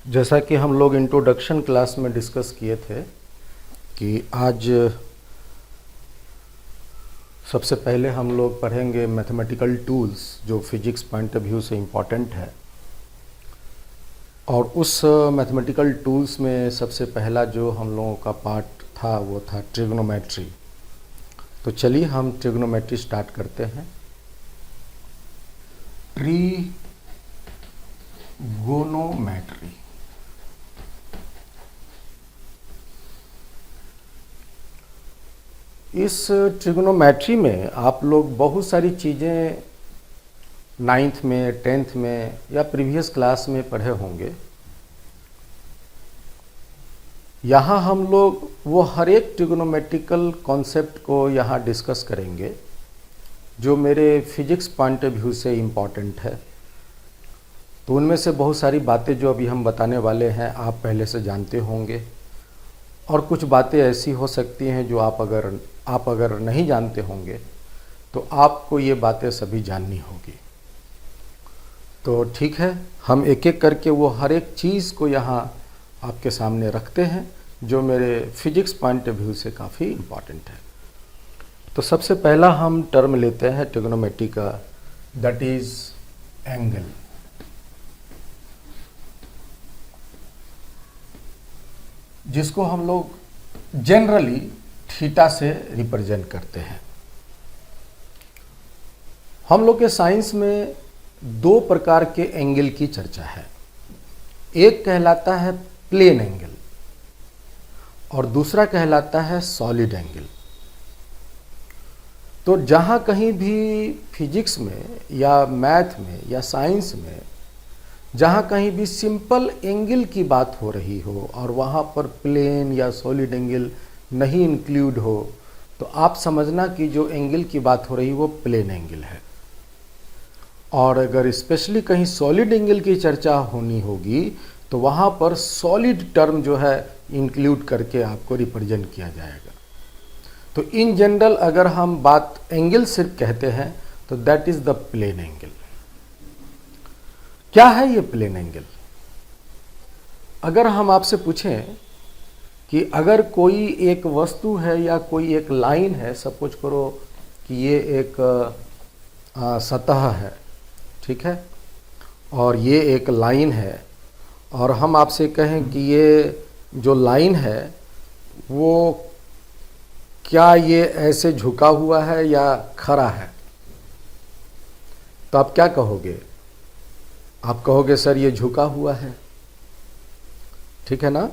जैसा कि हम लोग इंट्रोडक्शन क्लास में डिस्कस किए थे कि आज सबसे पहले हम लोग पढ़ेंगे मैथमेटिकल टूल्स जो फिजिक्स पॉइंट ऑफ व्यू से इम्पॉर्टेंट है। और उस मैथमेटिकल टूल्स में सबसे पहला जो हम लोगों का पार्ट था वो था ट्रिग्नोमेट्री। तो चलिए हम ट्रिग्नोमेट्री स्टार्ट करते हैं। ट्रिगोनोमेट्री, इस ट्रिग्नोमेट्री में आप लोग बहुत सारी चीज़ें 9th में 10th में या प्रीवियस क्लास में पढ़े होंगे। यहाँ हम लोग वो हर एक ट्रिग्नोमेट्रिकल कॉन्सेप्ट को यहाँ डिस्कस करेंगे जो मेरे फिजिक्स पॉइंट ऑफ व्यू से इम्पॉर्टेंट है। तो उनमें से बहुत सारी बातें जो अभी हम बताने वाले हैं आप पहले से जानते होंगे, और कुछ बातें ऐसी हो सकती हैं जो आप अगर नहीं जानते होंगे तो आपको ये बातें सभी जाननी होगी। तो ठीक है, हम एक एक करके वो हर एक चीज़ को यहाँ आपके सामने रखते हैं जो मेरे फिजिक्स पॉइंट ऑफ व्यू से काफ़ी इम्पॉर्टेंट है। तो सबसे पहला हम टर्म लेते हैं ट्रिग्नोमेट्री का, दैट इज़ एंगल। जिसको हम लोग जनरली थीटा से रिप्रेजेंट करते हैं। हम लोग के साइंस में दो प्रकार के एंगल की चर्चा है। एक कहलाता है प्लेन एंगल और दूसरा कहलाता है सॉलिड एंगल। तो जहाँ कहीं भी फिजिक्स में या मैथ में या साइंस में जहाँ कहीं भी सिंपल एंगल की बात हो रही हो और वहाँ पर प्लेन या सॉलिड एंगल नहीं इंक्लूड हो, तो आप समझना कि जो एंगल की बात हो रही वो प्लेन एंगल है। और अगर स्पेशली कहीं सॉलिड एंगल की चर्चा होनी होगी तो वहाँ पर सॉलिड टर्म जो है इंक्लूड करके आपको रिप्रेजेंट किया जाएगा। तो इन जनरल अगर हम बात एंगल सिर्फ कहते हैं तो that is the plane angle. क्या है ये प्लेन एंगल? अगर हम आपसे पूछें कि अगर कोई एक वस्तु है या कोई एक लाइन है, सपोज करो कि ये एक सतह है, ठीक है, और ये एक लाइन है, और हम आपसे कहें कि ये जो लाइन है वो क्या ये ऐसे झुका हुआ है या खड़ा है, तो आप क्या कहोगे? आप कहोगे सर ये झुका हुआ है, ठीक है ना।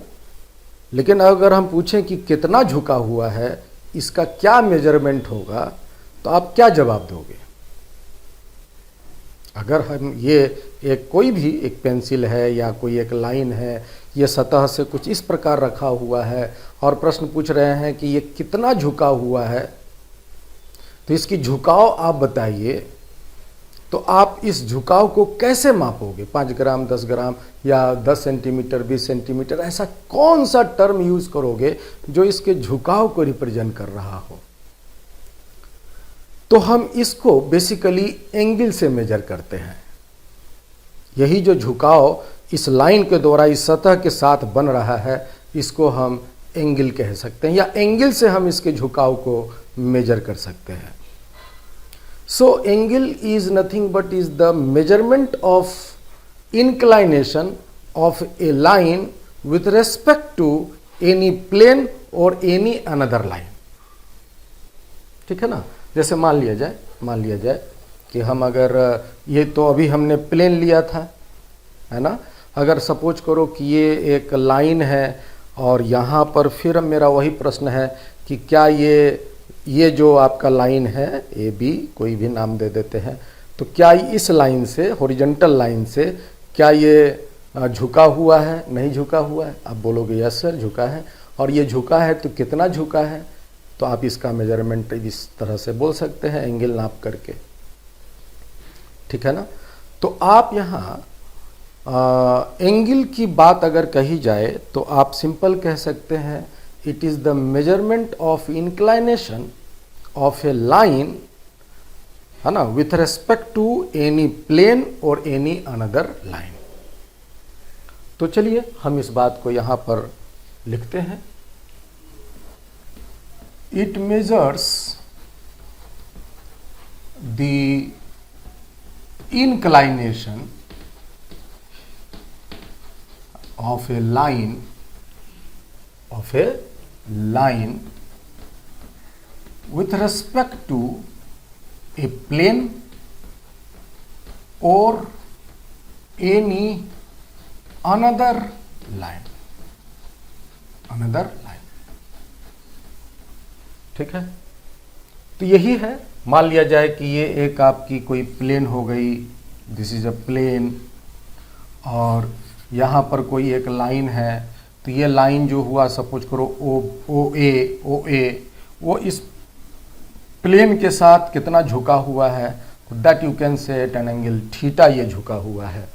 लेकिन अगर हम पूछें कि कितना झुका हुआ है, इसका क्या मेजरमेंट होगा, तो आप क्या जवाब दोगे? अगर हम ये कोई भी एक पेंसिल है या कोई एक लाइन है, ये सतह से कुछ इस प्रकार रखा हुआ है और प्रश्न पूछ रहे हैं कि ये कितना झुका हुआ है, तो इसकी झुकाव आप बताइए। तो आप इस झुकाव को कैसे मापोगे? 5 ग्राम, 10 ग्राम या 10 सेंटीमीटर, 20 सेंटीमीटर, ऐसा कौन सा टर्म यूज करोगे जो इसके झुकाव को रिप्रेजेंट कर रहा हो? तो हम इसको बेसिकली एंगल से मेजर करते हैं। यही जो झुकाव इस लाइन के द्वारा इस सतह के साथ बन रहा है, इसको हम एंगल कह सकते हैं, या एंगल से हम इसके झुकाव को मेजर कर सकते हैं। So angle is nothing but is the measurement of inclination of a line with respect to any plane or any another line। ठीक है ना। जैसे मान लिया जाए कि हम अगर ये तो अभी हमने प्लेन लिया था, है ना। अगर सपोज करो कि ये एक लाइन है और यहाँ पर फिर मेरा वही प्रश्न है कि क्या ये जो आपका लाइन है ए बी, कोई भी नाम दे देते हैं, तो क्या इस लाइन से, हॉरिजॉन्टल लाइन से, क्या ये झुका हुआ है? नहीं झुका हुआ है। आप बोलोगे यस सर झुका है। और ये झुका है तो कितना झुका है? तो आप इसका मेजरमेंट इस तरह से बोल सकते हैं एंगल नाप करके, ठीक है ना। तो आप यहाँ एंगल की बात अगर कही जाए तो आप सिंपल कह सकते हैं it is the measurement of inclination of a line है ना, with respect to any plane और एनी अनदर लाइन। तो चलिए हम इस बात को यहां पर लिखते हैं। It measures the inclination of a line with respect to a plane or any another line। ठीक है, तो यही है। मान लिया जाए कि ये एक आपकी कोई प्लेन हो गई, दिस इज अ प्लेन, और यहाँ पर कोई एक लाइन है, तो ये लाइन जो हुआ सपोज करो ओ ए, वो इस प्लेन के साथ कितना झुका हुआ है, that you can say at an angle theta ये झुका हुआ है।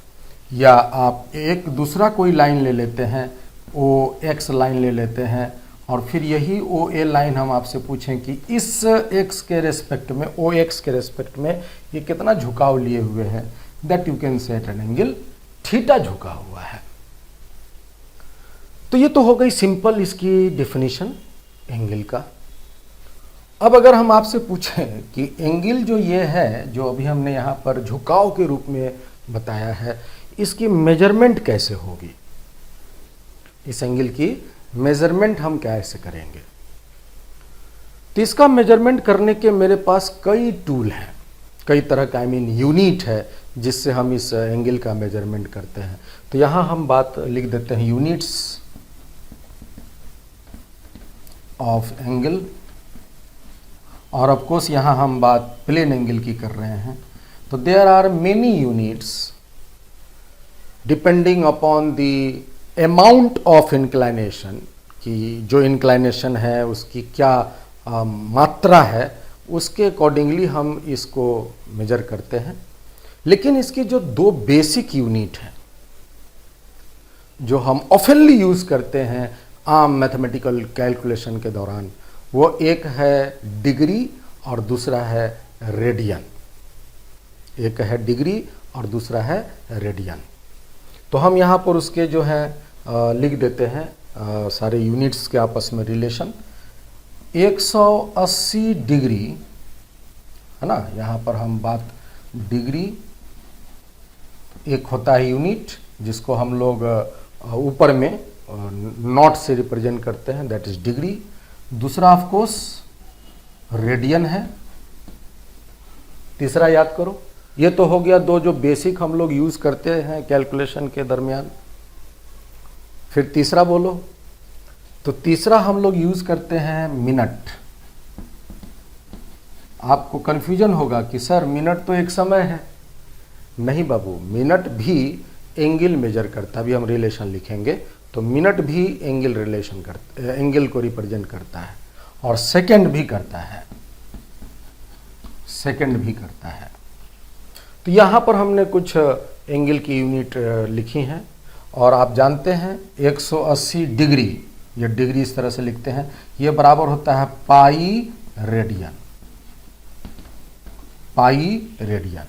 या आप एक दूसरा कोई लाइन ले लेते हैं, ओ एक्स लाइन ले लेते हैं, और फिर यही ओ ए लाइन हम आपसे पूछें कि इस एक्स के रेस्पेक्ट में, ओ एक्स के रेस्पेक्ट में ये कितना झुकाव लिए हुए है, that you can say at an angle theta झुका हुआ है। तो ये तो हो गई सिंपल इसकी डेफिनेशन एंगल का। अब अगर हम आपसे पूछें कि एंगल जो ये है, जो अभी हमने यहाँ पर झुकाव के रूप में बताया है, इसकी मेजरमेंट कैसे होगी, इस एंगल की मेजरमेंट हम कैसे करेंगे। तो इसका मेजरमेंट करने के मेरे पास कई टूल हैं, कई तरह का यूनिट है जिससे हम इस एंगल का मेजरमेंट करते हैं। तो यहां हम बात लिख देते हैं यूनिट्स ऑफ एंगल, और ऑफ कोर्स यहां हम बात प्लेन एंगल की कर रहे हैं। तो there are many units depending upon the amount of inclination, कि जो इंक्लाइनेशन है उसकी क्या मात्रा है, उसके अकॉर्डिंगली हम इसको मेजर करते हैं। लेकिन इसकी जो दो बेसिक यूनिट हैं जो हम ऑफनली यूज करते हैं आम मैथमेटिकल कैलकुलेशन के दौरान, वो एक है डिग्री और दूसरा है रेडियन। एक है डिग्री और दूसरा है रेडियन। तो हम यहाँ पर उसके जो है लिख देते हैं सारे यूनिट्स के आपस में रिलेशन। 180 डिग्री है ना, यहाँ पर हम बात डिग्री एक होता है यूनिट जिसको हम लोग ऊपर में नॉट से रिप्रेजेंट करते हैं, दैट इज डिग्री। दूसरा ऑफ कोर्स रेडियन है। तीसरा याद करो, ये तो हो गया दो जो बेसिक हम लोग यूज करते हैं कैलकुलेशन के दरमियान। फिर तीसरा बोलो, तो तीसरा हम लोग यूज करते हैं मिनट। आपको कंफ्यूजन होगा कि सर मिनट तो एक समय है। नहीं बाबू, मिनट भी एंगल मेजर करता है। अभी हम रिलेशन लिखेंगे तो मिनट भी एंगल रिलेशन करता, एंगल को रिप्रेजेंट करता है, और सेकंड भी करता है, सेकंड भी करता है। तो यहाँ पर हमने कुछ एंगल की यूनिट लिखी हैं, और आप जानते हैं 180 डिग्री, ये डिग्री इस तरह से लिखते हैं, ये बराबर होता है पाई रेडियन। पाई रेडियन,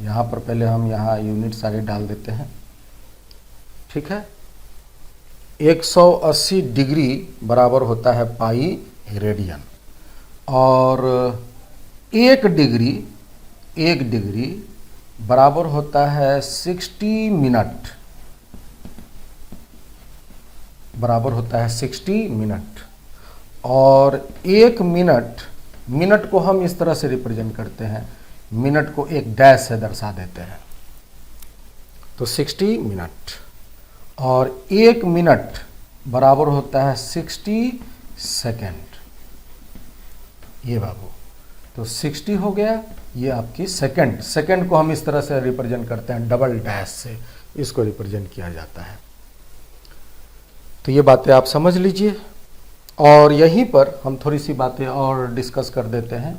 यहाँ पर पहले हम यहाँ यूनिट सारे डाल देते हैं, ठीक है। 180 डिग्री बराबर होता है पाई रेडियन, और एक डिग्री बराबर होता है 60 मिनट, बराबर होता है 60 मिनट। और एक मिनट को हम इस तरह से रिप्रेजेंट करते हैं, मिनट को एक डैश से दर्शा देते हैं, तो 60 मिनट। और एक मिनट बराबर होता है 60 सेकेंड। ये बाबू, तो 60 हो गया, ये आपकी सेकंड। सेकंड को हम इस तरह से रिप्रेजेंट करते हैं, डबल डैश से इसको रिप्रेजेंट किया जाता है। तो ये बातें आप समझ लीजिए, और यहीं पर हम थोड़ी सी बातें और डिस्कस कर देते हैं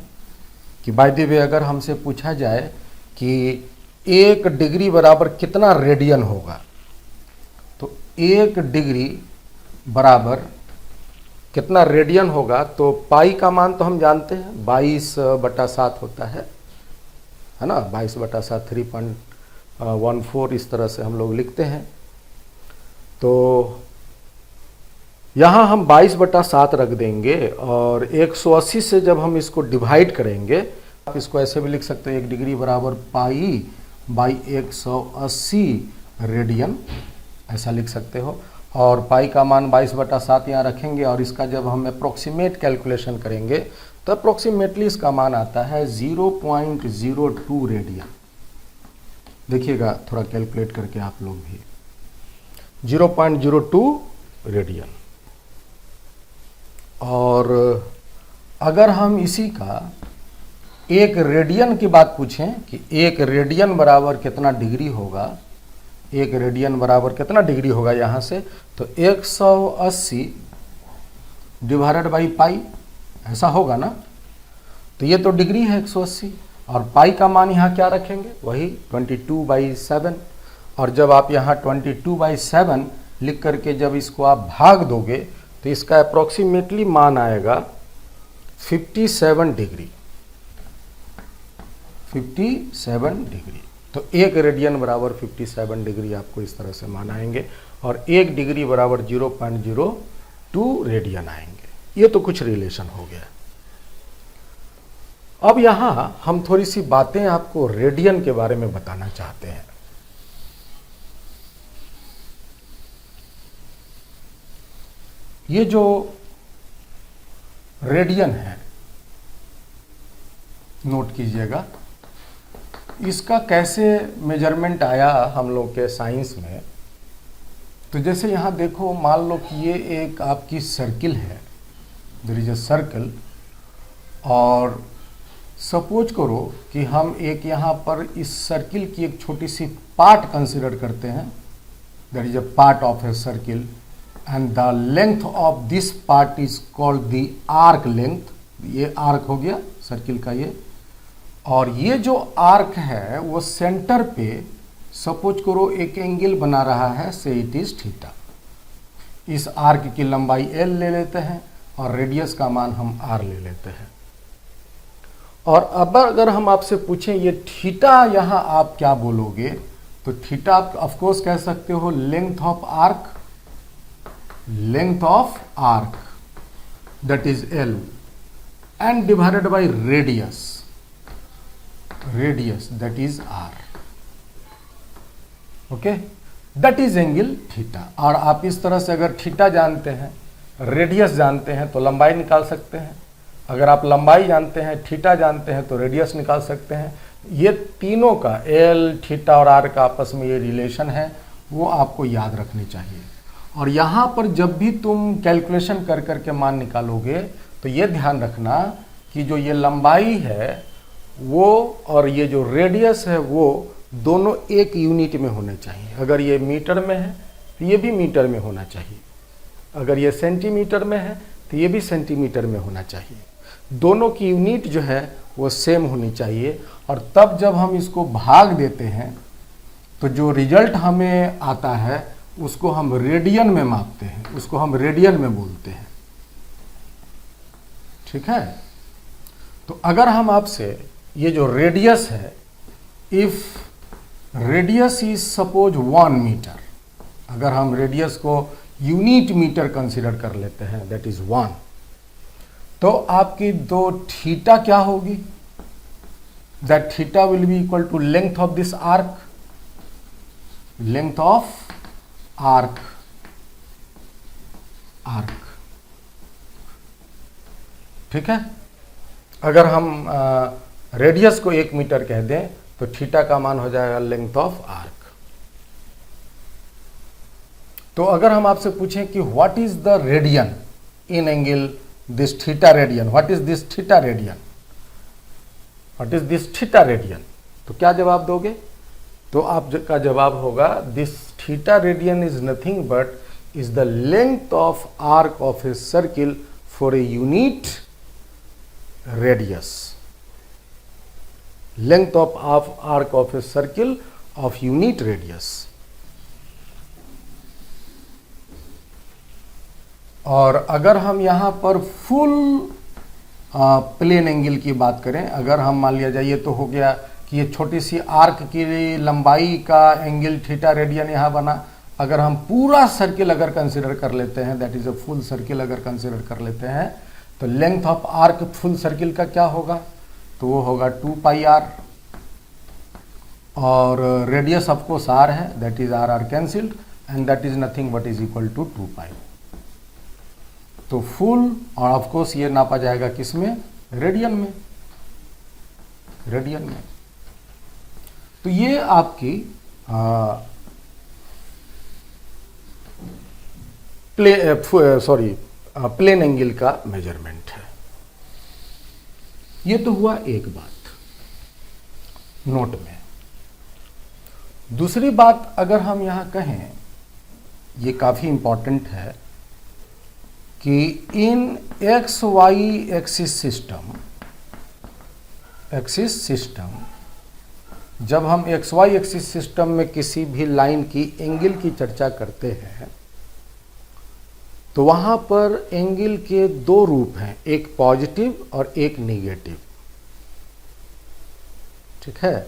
कि बाय द वे अगर हमसे पूछा जाए कि एक डिग्री बराबर कितना रेडियन होगा, तो एक डिग्री बराबर कितना रेडियन होगा, तो पाई का मान तो हम जानते हैं 22/7 होता है, है ना, 22/7 3.14 इस तरह से हम लोग लिखते हैं। तो यहाँ हम 22/7 रख देंगे और 180 से जब हम इसको डिवाइड करेंगे, आप इसको ऐसे भी लिख सकते हो, 1 डिग्री बराबर π/180 रेडियन, ऐसा लिख सकते हो। और पाई का मान 22/7 यहाँ रखेंगे और इसका जब हम अप्रोक्सीमेट कैलकुलेशन करेंगे तो अप्रोक्सीमेटली इसका मान आता है 0.02 रेडियन। देखिएगा थोड़ा कैलकुलेट करके आप लोग भी, 0.02 रेडियन। और अगर हम इसी का एक रेडियन की बात पूछें कि एक रेडियन बराबर कितना डिग्री होगा, एक रेडियन बराबर कितना डिग्री होगा यहाँ से, तो 180 डिवाइडेड बाई पाई, ऐसा होगा ना। तो ये तो डिग्री है 180 और पाई का मान यहाँ क्या रखेंगे, वही 22/7। और जब आप यहाँ 22/7 लिख करके जब इसको आप भाग दोगे तो इसका अप्रोक्सीमेटली मान आएगा 57 डिग्री, 57 डिग्री। तो एक रेडियन बराबर 57 डिग्री आपको इस तरह से मान आएंगे और 1 डिग्री बराबर 0.02 रेडियन आएंगे। ये तो कुछ रिलेशन हो गया। अब यहां हम थोड़ी सी बातें आपको रेडियन के बारे में बताना चाहते हैं। ये जो रेडियन है, नोट कीजिएगा, इसका कैसे मेजरमेंट आया हम लोग के साइंस में। तो जैसे यहाँ देखो, मान लो कि ये एक आपकी सर्किल है, देयर इज अ सर्कल, और सपोज करो कि हम एक यहाँ पर इस सर्किल की एक छोटी सी पार्ट कंसिडर करते हैं, that is a part of a circle, and the length of this part is called the arc length. ये आर्क हो गया सर्किल का ये, और ये जो आर्क है वो सेंटर पे सपोज करो एक एंगल बना रहा है, से इट इज थीटा। इस आर्क की लंबाई एल ले लेते हैं और रेडियस का मान हम आर ले लेते हैं। और अब अगर हम आपसे पूछें ये थीटा यहाँ आप क्या बोलोगे, तो थीटा आप ऑफकोर्स कह सकते हो length of arc, length of arc that is L, and divided by radius, radius that is R, okay, that is angle theta. और आप इस तरह से अगर थीटा जानते हैं, रेडियस जानते हैं, तो लंबाई निकाल सकते हैं। अगर आप लंबाई जानते हैं, थीटा जानते हैं, तो रेडियस निकाल सकते हैं। ये तीनों का, एल, थीटा और आर का आपस में ये रिलेशन है, वो आपको याद रखनी चाहिए। और यहाँ पर जब भी तुम कैलकुलेशन कर करके मान निकालोगे तो ये ध्यान रखना कि जो ये लंबाई है वो और ये जो रेडियस है वो दोनों एक यूनिट में होने चाहिए। अगर ये मीटर में है तो ये भी मीटर में होना चाहिए, अगर ये सेंटीमीटर में है तो ये भी सेंटीमीटर में होना चाहिए। दोनों की यूनिट जो है वो सेम होनी चाहिए। और तब जब हम इसको भाग देते हैं तो जो रिजल्ट हमें आता है उसको हम रेडियन में मापते हैं, उसको हम रेडियन में बोलते हैं, ठीक है। तो अगर हम आपसे ये जो रेडियस है, if radius is suppose 1 metre, अगर हम रेडियस को यूनिट मीटर कंसीडर कर लेते हैं, दैट इज 1, तो आपकी दो थीटा क्या होगी, that theta will be equal to length of this arc, length of arc, arc, ठीक है। अगर हम रेडियस को 1 मीटर कह दें तो थीटा का मान हो जाएगा लेंथ ऑफ आर्क। तो अगर हम आपसे पूछें कि what is the radian in angle this theta radian, what is this theta radian, what is this theta radian, तो क्या जवाब दोगे? तो आपका जवाब होगा this theta radian is nothing but is the length of arc of a circle for a unit radius, length of arc of a circle of unit radius। और अगर हम यहाँ पर फुल प्लेन एंगल की बात करें, अगर हम मान लिया जाए ये तो हो गया कि ये छोटी सी आर्क की लंबाई का एंगल थीटा रेडियन यहाँ बना। अगर हम पूरा सर्किल अगर कंसिडर कर लेते हैं, that is a full circle अगर कंसिडर कर लेते हैं, तो length of arc full circle का क्या होगा, तो वो होगा 2 पाई आर, और रेडियस ऑफ कोर्स आर है, that is R cancelled, and that is nothing but is equal to 2 pi. तो फुल, और ऑफ कोर्स ये नापा जाएगा किसमें, रेडियन में, रेडियन में। तो ये आपकी प्लेन एंगल का मेजरमेंट है। ये तो हुआ एक बात नोट में। दूसरी बात अगर हम यहां कहें, ये काफी इंपॉर्टेंट है कि इन एक्स वाई एक्सिस सिस्टम, जब हम एक्स वाई एक्सिस सिस्टम में किसी भी लाइन की एंगल की चर्चा करते हैं, तो वहां पर एंगल के दो रूप हैं, एक पॉजिटिव और एक नेगेटिव। ठीक है,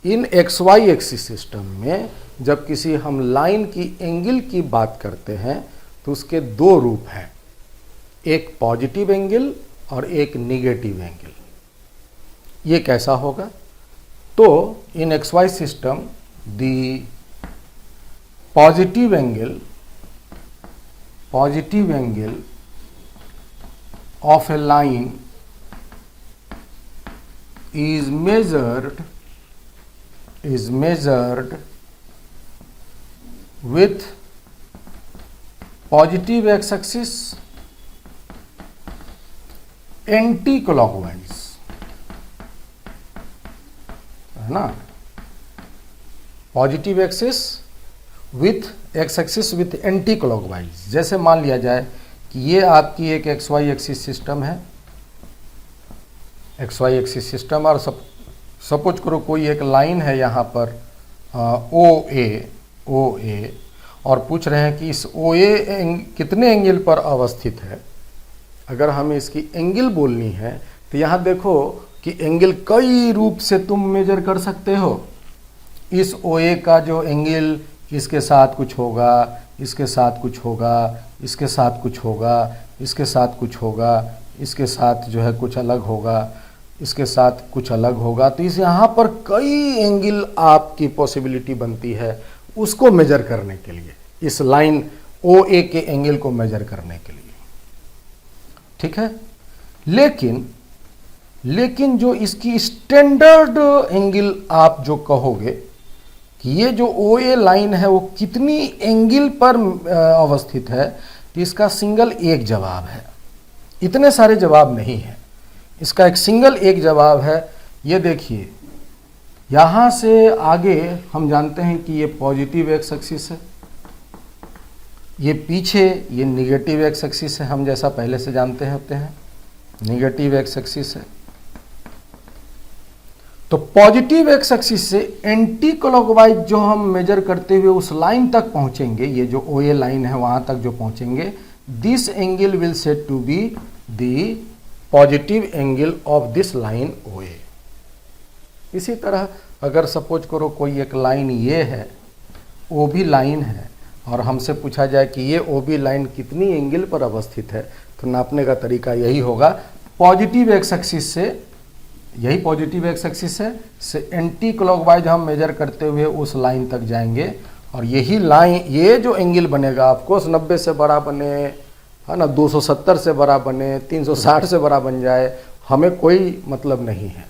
इन एक्स वाई एक्सिस सिस्टम में जब किसी हम लाइन की एंगल की बात करते हैं तो उसके दो रूप हैं, एक पॉजिटिव एंगल और एक नेगेटिव एंगल। ये कैसा होगा, तो in X Y system the positive angle of a line is measured with positive x-axis anti-clockwise, है ना, positive axis with x axis with anti clockwise. जैसे मान लिया जाए कि ये आपकी एक एक्स वाई एक्सिस सिस्टम है, एक्स वाई एक्सिस सिस्टम, और सपोज करो कोई एक लाइन है यहाँ पर ओ ए, और पूछ रहे हैं कि इस ओ ए कितने एंगल पर अवस्थित है। अगर हमें इसकी एंगल बोलनी है तो यहाँ देखो कि एंगल कई रूप से तुम मेजर कर सकते हो। इस ओ ए का जो एंगल इसके साथ कुछ होगा, इसके साथ कुछ होगा, इसके साथ कुछ होगा, इसके साथ कुछ होगा, इसके साथ जो है कुछ अलग होगा, इसके साथ कुछ अलग होगा। तो इस यहाँ पर कई एंगल आपकी पॉसिबिलिटी बनती है उसको मेजर करने के लिए, इस लाइन ओ ए के एंगल को मेजर करने के लिए। ठीक है, लेकिन जो इसकी स्टैंडर्ड एंगल आप जो कहोगे कि ये जो ओ ए लाइन है वो कितनी एंगल पर अवस्थित है, तो इसका सिंगल एक जवाब है, इतने सारे जवाब नहीं है, इसका एक सिंगल एक जवाब है। ये देखिए, यहाँ से आगे हम जानते हैं कि ये पॉजिटिव एक्स एक्सिस है, ये पीछे ये निगेटिव एक्स एक्सिस है, हम जैसा पहले से जानते होते हैं निगेटिव एक्स एक्सिस है। तो पॉजिटिव एक्स एक्सिस से एंटी क्लॉकवाइज जो हम मेजर करते हुए उस लाइन तक पहुंचेंगे, ये जो ओ ए लाइन है वहां तक जो पहुंचेंगे, this angle will said to be the positive angle of this line O A. इसी तरह अगर सपोज करो कोई एक लाइन ये है, ओ बी लाइन है, और हमसे पूछा जाए कि ये ओ बी लाइन कितनी एंगल पर अवस्थित है, तो नापने का तरीका यही होगा, पॉजिटिव एक्स एक्सिस से, यही पॉजिटिव एक्स एक्सिस है, से एंटी क्लॉकवाइज हम मेजर करते हुए उस लाइन तक जाएंगे, और यही लाइन, ये जो एंगल बनेगा आपको 90 से बड़ा बने, है ना, 270 से बड़ा बने, 360 से बड़ा बन जाए, हमें कोई मतलब नहीं है।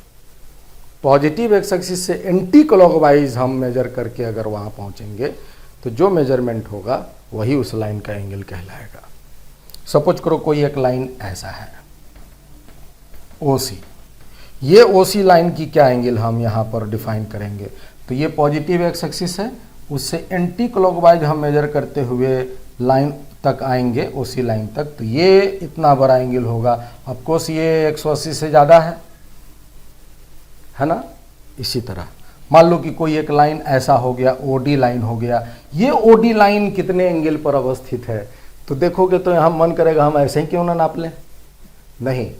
पॉजिटिव एक्स एक्सिस से एंटी क्लॉकवाइज हम मेजर करके अगर वहाँ पहुँचेंगे तो जो मेजरमेंट होगा वही उस लाइन का एंगल कहलाएगा। सपोज करो कोई एक लाइन ऐसा है ओ सी, ये ओ सी लाइन की क्या एंगल हम यहाँ पर डिफाइन करेंगे, तो ये पॉजिटिव एक्स एक्सिस है, उससे एंटी क्लॉकवाइज हम मेजर करते हुए लाइन तक आएंगे, ओ सी लाइन तक, तो ये इतना बड़ा एंगल होगा। ऑफ कोर्स ये 180 से ज़्यादा है ना। इसी तरह मान लो कि कोई एक लाइन ऐसा हो गया, ओडी लाइन हो गया, ये ओडी लाइन कितने एंगल पर अवस्थित है, तो देखोगे तो यहाँ मन करेगा हम ऐसे ही क्यों ना नाप लें। नहीं,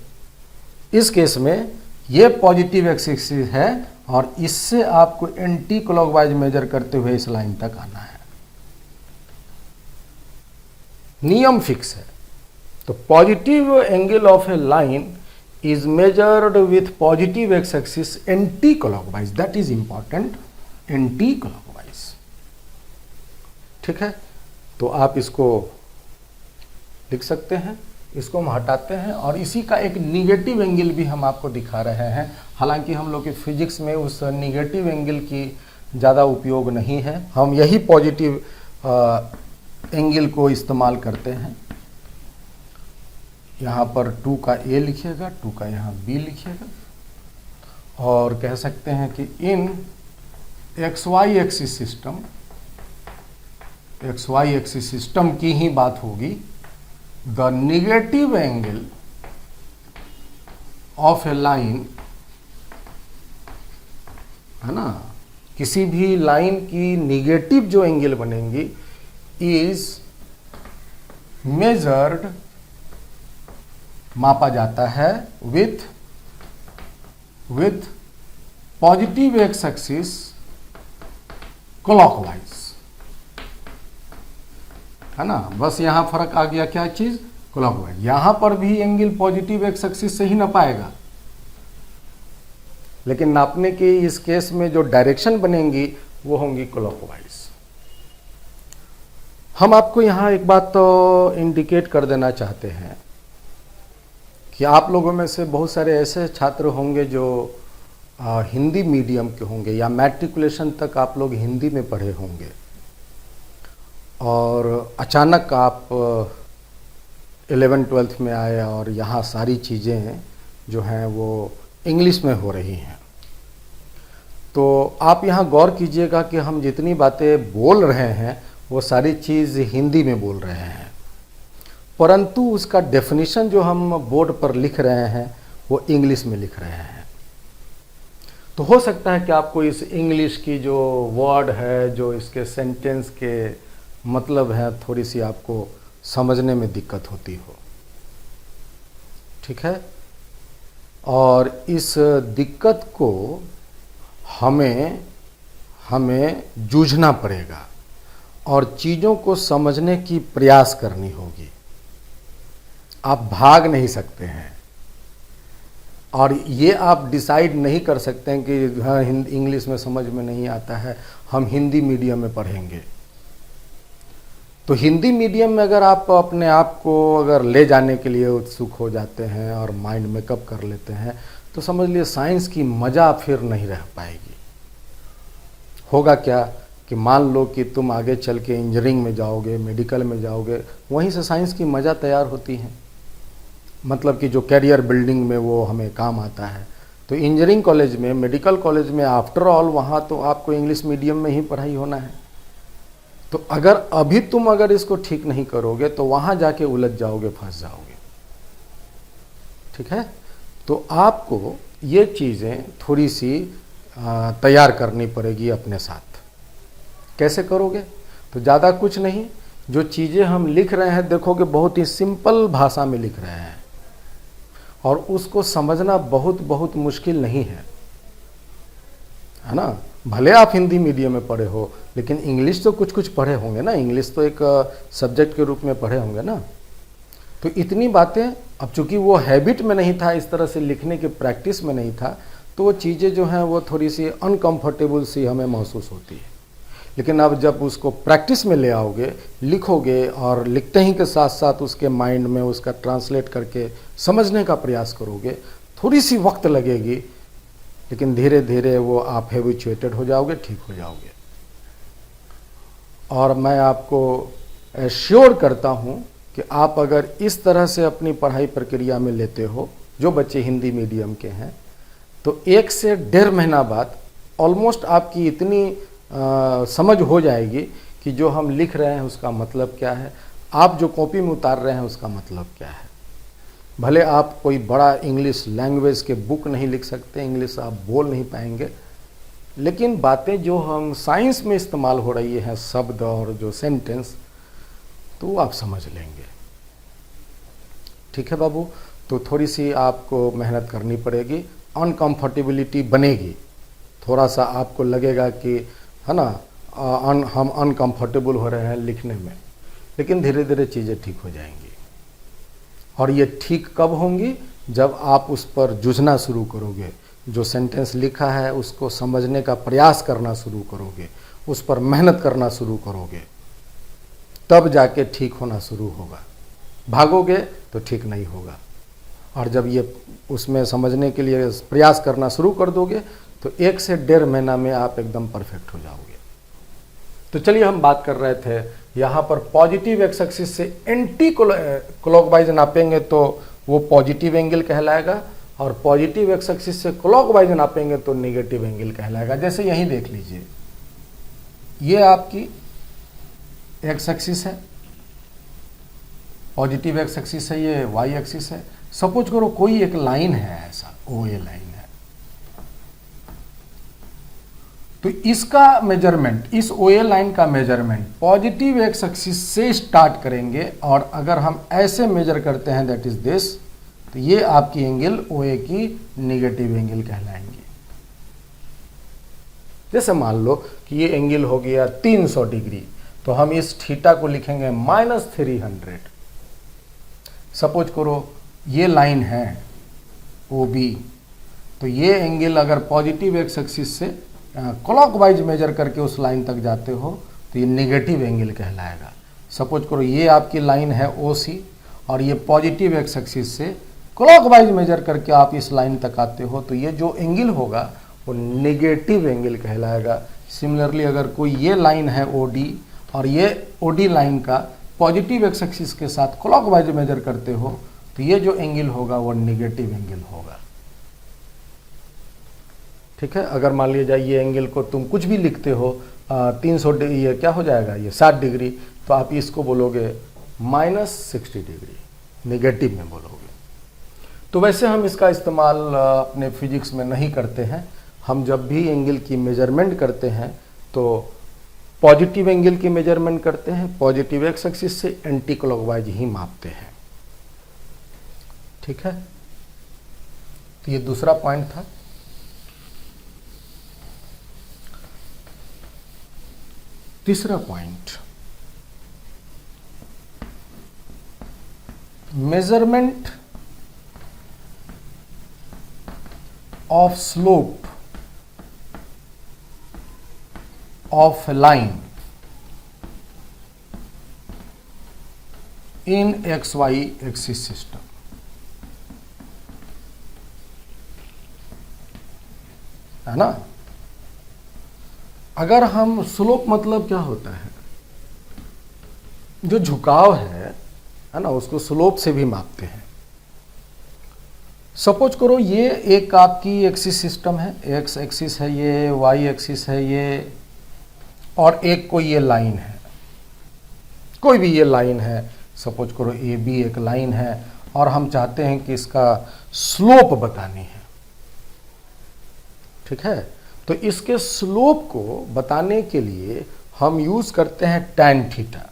इस केस में ये पॉजिटिव एक्स एक्सिस है और इससे आपको एंटी क्लॉकवाइज मेजर करते हुए इस लाइन तक आना है। नियम फिक्स है। तो positive angle of A line is measured with positive x axis anti clockwise, that is important, anti clockwise। ठीक है, तो आप इसको लिख सकते हैं, इसको हम हटाते हैं और इसी का एक निगेटिव एंगल भी हम आपको दिखा रहे हैं। हालांकि हम लोग के फिजिक्स में उस निगेटिव एंगल की ज़्यादा उपयोग नहीं है, हम यही पॉजिटिव एंगल को इस्तेमाल करते हैं। यहाँ पर 2 का a लिखिएगा, 2 का यहाँ b लिखिएगा और कह सकते हैं कि इन XY एक्सिस सिस्टम की ही बात होगी। The negative angle of A line, है ना, किसी भी लाइन की निगेटिव जो एंगल बनेंगी इज मेजर्ड, मापा जाता है with positive X axis clockwise, है ना। बस यहां फर्क आ गया, क्या चीज, क्लॉकवाइज। यहां पर भी एंगल पॉजिटिव एक्स एक्सिस से ही नापाएगा, लेकिन नापने के इस केस में जो डायरेक्शन बनेंगी वो होंगी क्लॉकवाइज। हम आपको यहां एक बात तो इंडिकेट कर देना चाहते हैं कि आप लोगों में से बहुत सारे ऐसे छात्र होंगे जो हिंदी मीडियम के होंगे या मैट्रिकुलेशन तक आप लोग हिंदी में पढ़े होंगे और अचानक आप 11th-12th में आए और यहाँ सारी चीज़ें जो हैं वो इंग्लिश में हो रही हैं। तो आप यहाँ गौर कीजिएगा कि हम जितनी बातें बोल रहे हैं वो सारी चीज़ हिंदी में बोल रहे हैं, परंतु उसका डेफिनेशन जो हम बोर्ड पर लिख रहे हैं वो इंग्लिश में लिख रहे हैं। तो हो सकता है कि आपको इस इंग्लिश की जो वर्ड है, जो इसके सेंटेंस के मतलब है, थोड़ी सी आपको समझने में दिक्कत होती हो। ठीक है, और इस दिक्कत को हमें जूझना पड़ेगा और चीज़ों को समझने की प्रयास करनी होगी। आप भाग नहीं सकते हैं और ये आप डिसाइड नहीं कर सकते हैं कि हाँ इंग्लिश में समझ में नहीं आता है, हम हिंदी मीडियम में पढ़ेंगे। तो हिंदी मीडियम में अगर आप अपने आप को अगर ले जाने के लिए उत्सुक हो जाते हैं और माइंड मेकअप कर लेते हैं तो समझ लिए साइंस की मज़ा फिर नहीं रह पाएगी। होगा क्या कि मान लो कि तुम आगे चल के इंजीनियरिंग में जाओगे, मेडिकल में जाओगे, वहीं से साइंस की मज़ा तैयार होती है, मतलब कि जो कैरियर बिल्डिंग में वो हमें काम आता है। तो इंजीनियरिंग कॉलेज में, मेडिकल कॉलेज में, आफ्टर ऑल वहाँ तो आपको इंग्लिश मीडियम में ही पढ़ाई होना है। तो अगर तुम इसको ठीक नहीं करोगे तो वहाँ जाके उलझ जाओगे, फंस जाओगे। ठीक है, तो आपको ये चीज़ें थोड़ी सी तैयार करनी पड़ेगी अपने साथ। कैसे करोगे? तो ज़्यादा कुछ नहीं, जो चीज़ें हम लिख रहे हैं देखोगे बहुत ही सिंपल भाषा में लिख रहे हैं और उसको समझना बहुत बहुत मुश्किल नहीं है ना। भले आप हिंदी मीडियम में पढ़े हो लेकिन इंग्लिश तो कुछ कुछ पढ़े होंगे ना, इंग्लिश तो एक सब्जेक्ट के रूप में पढ़े होंगे ना। तो इतनी बातें, अब चूंकि वो हैबिट में नहीं था, इस तरह से लिखने की प्रैक्टिस में नहीं था, तो वो चीज़ें जो हैं वो थोड़ी सी अनकंफर्टेबल सी हमें महसूस होती है। लेकिन अब जब उसको प्रैक्टिस में ले आओगे, लिखोगे और लिखते ही के साथ साथ उसके माइंड में उसका ट्रांसलेट करके समझने का प्रयास करोगे, थोड़ी सी वक्त लगेगी लेकिन धीरे धीरे वो आप हैबिचुएटेड हो जाओगे, ठीक हो जाओगे। और मैं आपको एश्योर करता हूँ कि आप अगर इस तरह से अपनी पढ़ाई प्रक्रिया में लेते हो, जो बच्चे हिंदी मीडियम के हैं, तो 1 से 1.5 महीना बाद ऑलमोस्ट आपकी इतनी समझ हो जाएगी कि जो हम लिख रहे हैं उसका मतलब क्या है, आप जो कॉपी में उतार रहे हैं उसका मतलब क्या है। भले आप कोई बड़ा इंग्लिश लैंग्वेज के बुक नहीं लिख सकते, इंग्लिश आप बोल नहीं पाएंगे, लेकिन बातें जो हम साइंस में इस्तेमाल हो रही हैं, शब्द और जो सेंटेंस, तो वो आप समझ लेंगे। ठीक है बाबू, तो थोड़ी सी आपको मेहनत करनी पड़ेगी अनकंफर्टेबिलिटी बनेगी, थोड़ा सा आपको लगेगा कि है ना हम अनकंफर्टेबल हो रहे हैं लिखने में, लेकिन धीरे धीरे चीज़ें ठीक हो जाएंगी। और ये ठीक कब होंगी? जब आप उस पर जूझना शुरू करोगे, जो सेंटेंस लिखा है उसको समझने का प्रयास करना शुरू करोगे, उस पर मेहनत करना शुरू करोगे, तब जाके ठीक होना शुरू होगा। भागोगे तो ठीक नहीं होगा। और जब ये उसमें समझने के लिए प्रयास करना शुरू कर दोगे तो 1 से 1.5 महीना में आप एकदम परफेक्ट हो जाओगे। तो चलिए हम बात कर रहे थे यहाँ पर पॉजिटिव एक्स एक्सिस से एंटी क्लॉकवाइज नापेंगे तो वो पॉजिटिव एंगल कहलाएगा, और पॉजिटिव एक्स एक्सिस से क्लॉकवाइज नापेंगे तो नेगेटिव एंगल कहलाएगा। जैसे यहीं देख लीजिए, ये आपकी एक्स एक्सिस है, पॉजिटिव एक्स एक्सिस है, ये वाई एक्सिस है। सपोज करो कोई एक लाइन है, ऐसा ओ ए लाइन है, तो इसका मेजरमेंट, इस ओ ए लाइन का मेजरमेंट पॉजिटिव एक्स एक्सिस से स्टार्ट करेंगे, और अगर हम ऐसे मेजर करते हैं दैट इज दिस, तो ये आपकी एंगल ओ ए की नेगेटिव एंगल कहलाएंगी। जैसे मान लो कि ये एंगल हो गया 300 डिग्री, तो हम इस थीटा को लिखेंगे -300। सपोज करो ये लाइन है ओ बी, तो ये एंगल अगर पॉजिटिव एक्स एक्सिस से क्लॉकवाइज मेजर करके उस लाइन तक जाते हो तो ये नेगेटिव एंगल कहलाएगा। सपोज करो ये आपकी लाइन है ओ सी, और ये पॉजिटिव एक्स एक्सिस से क्लॉकवाइज मेजर करके आप इस लाइन तक आते हो, तो ये जो एंगल होगा वो नेगेटिव एंगल कहलाएगा। सिमिलरली अगर कोई ये लाइन है ओ डी, और ये ओ डी लाइन का पॉजिटिव एक्स एक्सिस के साथ क्लॉकवाइज मेजर करते हो, तो ये जो एंगल होगा वो नेगेटिव एंगल होगा। ठीक है, अगर मान लिया जाए ये एंगल को तुम कुछ भी लिखते हो 300, ये क्या हो जाएगा, ये 60 डिग्री, तो आप इसको बोलोगे -60 डिग्री, नेगेटिव में बोलोगे। तो वैसे हम इसका इस्तेमाल अपने फिजिक्स में नहीं करते हैं। हम जब भी एंगल की मेजरमेंट करते हैं तो पॉजिटिव एंगल की मेजरमेंट करते हैं, पॉजिटिव एक्स एक्सिस से एंटी क्लॉकवाइज ही मापते हैं। ठीक है, तो ये दूसरा पॉइंट था। तीसरा point, measurement of slope of a line in XY axis system। है ना, अगर हम स्लोप मतलब क्या होता है, जो झुकाव है ना, उसको स्लोप से भी मापते हैं। सपोज करो ये एक आपकी एक्सिस सिस्टम है, एक्स एक्सिस है ये, वाई एक्सिस है ये, और एक कोई ये लाइन है, कोई भी ये लाइन है, सपोज करो ए बी एक लाइन है, और हम चाहते हैं कि इसका स्लोप बतानी है। ठीक है, तो इसके स्लोप को बताने के लिए हम यूज करते हैं tan थीटा।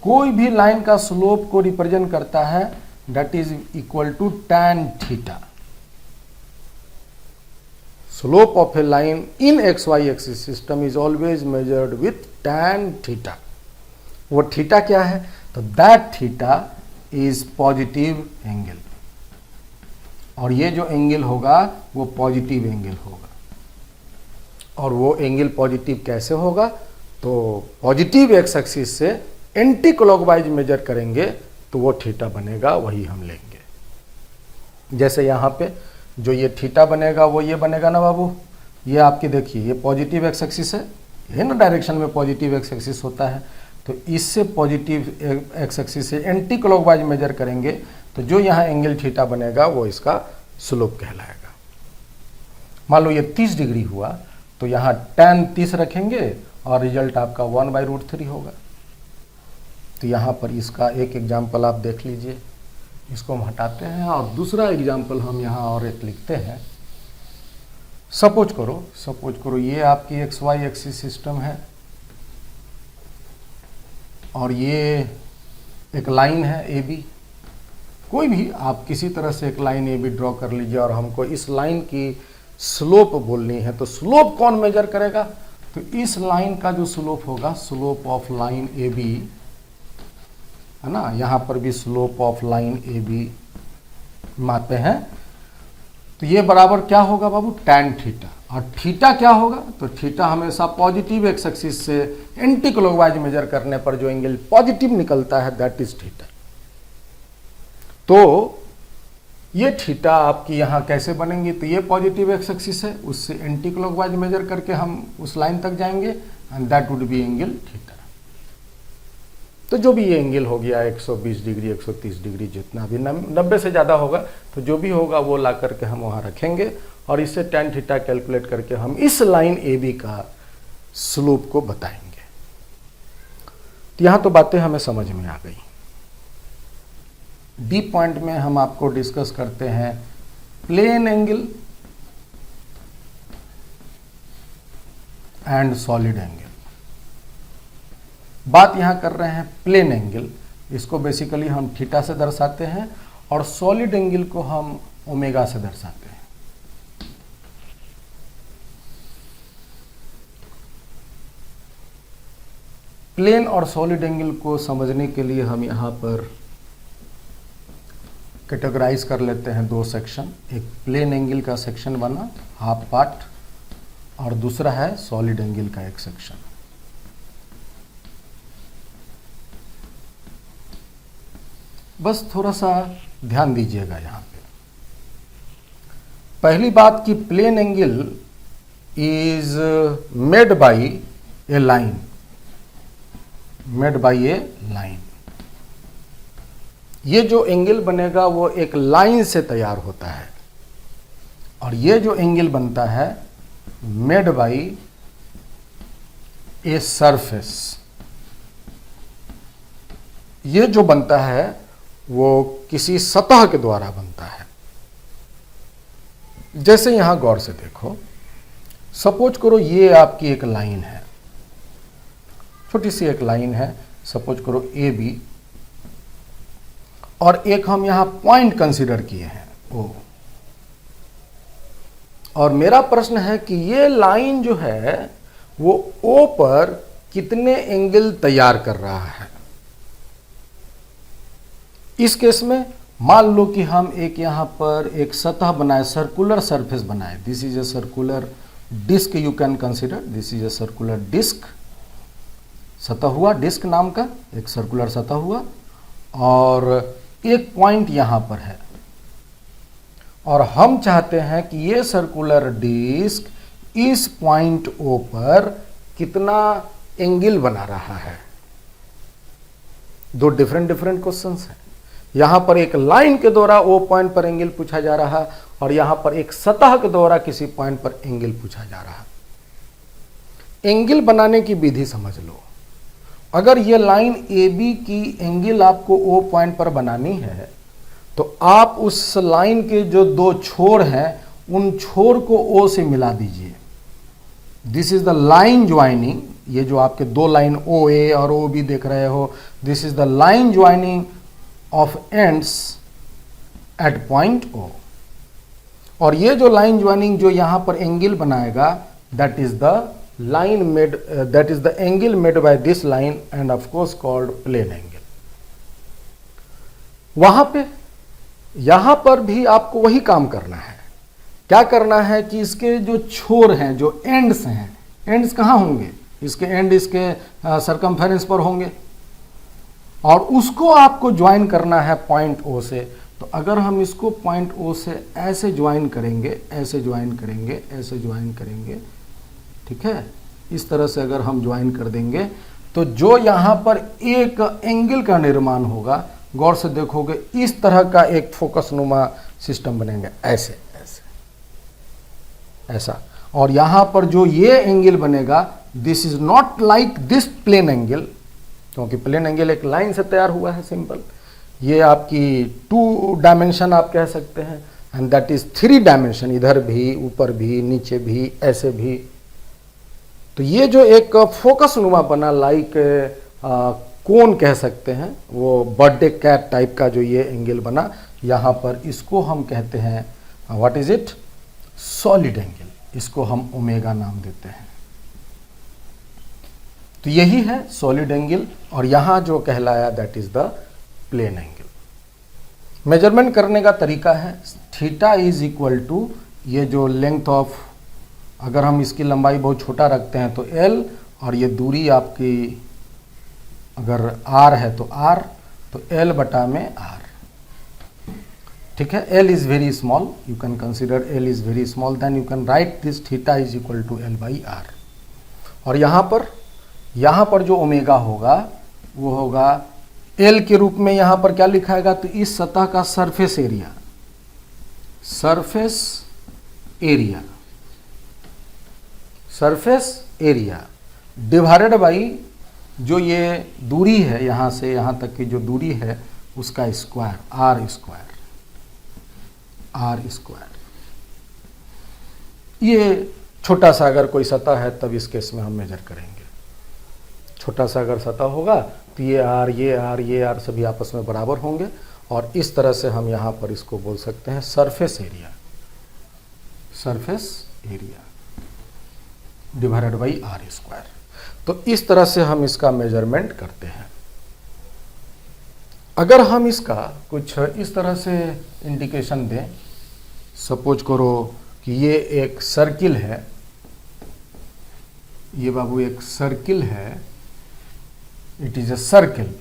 कोई भी लाइन का स्लोप को रिप्रेजेंट करता है that is equal to tan theta. Slope of a line in XY axis system is always measured with tan theta। वो थीटा क्या है, तो that theta is positive angle, और ये जो एंगल होगा वो पॉजिटिव एंगल होगा। और वो एंगल पॉजिटिव कैसे होगा, तो पॉजिटिव एक्स एक्सिस से एंटी क्लॉकवाइज मेजर करेंगे तो वो थीटा बनेगा, वही हम लेंगे। जैसे यहाँ पे जो ये थीटा बनेगा वो ये बनेगा ना बाबू, ये आपकी देखिए ये पॉजिटिव एक्स एक्सिस है, ये ना डायरेक्शन में पॉजिटिव एक्स एक्सिस होता है, तो इससे पॉजिटिव एक्स एक्सिस से एंटी क्लॉकवाइज मेजर करेंगे तो जो यहाँ एंगल थीटा बनेगा वो इसका स्लोप कहलाएगा। मान लो ये 30 डिग्री हुआ तो यहाँ tan 30 रखेंगे और रिजल्ट आपका 1/√3 होगा। तो यहाँ पर इसका एक एग्जाम्पल आप देख लीजिए, इसको हम हटाते हैं और दूसरा एग्जाम्पल हम यहाँ और एक लिखते हैं। सपोज करो ये आपकी XY एक्सिस सिस्टम है और ये एक लाइन है AB, कोई भी आप किसी तरह से एक लाइन ए बी ड्रॉ कर लीजिए और हमको इस लाइन की स्लोप बोलनी है, तो स्लोप कौन मेजर करेगा? तो इस लाइन का जो स्लोप होगा, slope of line A B, है ना, यहां पर भी slope of line A B मापते हैं, तो ये बराबर क्या होगा बाबू? tan theta. और थीटा क्या होगा? तो थीटा हमेशा पॉजिटिव एक्स एक्सिस से एंटी क्लॉकवाइज मेजर करने पर जो एंगल पॉजिटिव निकलता है दैट इज थीटा। तो ये थीटा आपकी यहां कैसे बनेंगी? तो ये पॉजिटिव एक्स एक्सिस है, उससे एंटी क्लॉकवाइज मेजर करके हम उस लाइन तक जाएंगे and that would B angle theta. तो जो भी ये एंगल हो गया 120 डिग्री 130 डिग्री, जितना भी 90 से ज़्यादा होगा, तो जो भी होगा वो ला करके हम वहाँ रखेंगे और इससे tan थीटा कैलकुलेट करके हम इस लाइन ए बी का स्लोप को बताएंगे। तो यहाँ तो बातें हमें समझ में आ गई। डी पॉइंट में हम आपको डिस्कस करते हैं plane angle and solid angle. बात यहां कर रहे हैं प्लेन एंगल, इसको बेसिकली हम थीटा से दर्शाते हैं और सॉलिड एंगल को हम ओमेगा से दर्शाते हैं। प्लेन और सॉलिड एंगल को समझने के लिए हम यहां पर कैटेगराइज कर लेते हैं दो सेक्शन। एक प्लेन एंगल का सेक्शन बना हाफ पार्ट और दूसरा है सॉलिड एंगल का एक सेक्शन। बस थोड़ा सा ध्यान दीजिएगा यहाँ पे। पहली बात कि plane angle is made by a line, made by a line. ये जो एंगल बनेगा वो एक लाइन से तैयार होता है और ये जो एंगल बनता है मेड बाय ए सरफेस। ये जो बनता है वो किसी सतह के द्वारा बनता है। जैसे यहां गौर से देखो, सपोज करो ये आपकी एक लाइन है, छोटी सी एक लाइन है, सपोज करो ए बी, और एक हम यहां पॉइंट कंसीडर किए हैं ओ। और मेरा प्रश्न है कि ये लाइन जो है वो ओ पर कितने एंगल तैयार कर रहा है। इस केस में मान लो कि हम एक यहां पर एक सतह बनाए, सर्कुलर सरफेस बनाए। This is a circular disc, you can consider this is a circular disc. सतह हुआ डिस्क नाम का एक सर्कुलर सतह हुआ और एक पॉइंट यहां पर है और हम चाहते हैं कि ये सर्कुलर डिस्क इस पॉइंट ओ पर कितना एंगल बना रहा है। दो डिफरेंट क्वेश्चंस हैं। यहां पर एक लाइन के द्वारा ओ पॉइंट पर एंगल पूछा जा रहा है और यहां पर एक सतह के द्वारा किसी पॉइंट पर एंगल पूछा जा रहा है। एंगल बनाने की विधि समझ लो। अगर ये लाइन ए बी की एंगल आपको ओ पॉइंट पर बनानी है तो आप उस लाइन के जो दो छोर हैं उन छोर को ओ से मिला दीजिए। This is the line joining. ये जो आपके दो लाइन ओ ए और ओ बी देख रहे हो, this is the line joining of ends at point O. और ये जो लाइन ज्वाइनिंग जो यहां पर एंगल बनाएगा that is the line made, that is the angle made by this line and of course called plane angle. वहां पे यहां पर भी आपको वही काम करना है। क्या करना है कि इसके जो छोर हैं, जो एंड्स हैं, एंड्स कहां होंगे? इसके एंड इसके सरकमफेरेंस पर होंगे और उसको आपको ज्वाइन करना है पॉइंट ओ से। तो अगर हम इसको पॉइंट ओ से ऐसे ज्वाइन करेंगे, ऐसे ज्वाइन करेंगे, ऐसे ज्वाइन करेंगे, ठीक है, इस तरह से अगर हम ज्वाइन कर देंगे तो जो यहां पर एक एंगल का निर्माण होगा, गौर से देखोगे इस तरह का एक फोकस नुमा सिस्टम बनेगा, ऐसे ऐसे ऐसा। और यहां पर जो ये एंगल बनेगा this is not like this plane angle, क्योंकि प्लेन एंगल एक लाइन से तैयार हुआ है सिंपल। ये आपकी 2 डायमेंशन आप कह सकते हैं एंड दैट इज 3 डायमेंशन, इधर भी, ऊपर भी, नीचे भी, ऐसे भी। तो ये जो एक फोकस नुमा बना लाइक कोन कह सकते हैं, वो बर्थडे कैट टाइप का जो ये एंगल बना यहाँ पर, इसको हम कहते हैं what is it, solid angle. इसको हम ओमेगा नाम देते हैं। तो यही है सॉलिड एंगल, और यहाँ जो कहलाया that is the plane angle. Measurement करने का तरीका है, थीटा इज इक्वल टू ये जो लेंथ ऑफ, अगर हम इसकी लंबाई बहुत छोटा रखते हैं तो L, और ये दूरी आपकी अगर R है तो R, तो L बटा में R। ठीक है, L is very small, you can consider L is very small, then you can write this theta is equal to L by R। और यहाँ पर जो ओमेगा होगा वो होगा L के रूप में, यहाँ पर क्या लिखाएगा, तो इस सतह का surface area, surface area divided by जो ये दूरी है यहाँ से यहाँ तक की जो दूरी है उसका स्क्वायर, आर स्क्वायर। ये छोटा सा अगर कोई सतह है तब इस केस में हम मेजर करेंगे। छोटा सा अगर सतह होगा तो ये आर सभी आपस में बराबर होंगे, और इस तरह से हम यहाँ पर इसको बोल सकते हैं surface area divided by R square. तो इस तरह से हम इसका मेजरमेंट करते हैं। अगर हम इसका कुछ इस तरह से इंडिकेशन दें, सपोज करो कि ये एक सर्किल है, ये बाबू एक सर्किल है, इट इज ए सर्किल,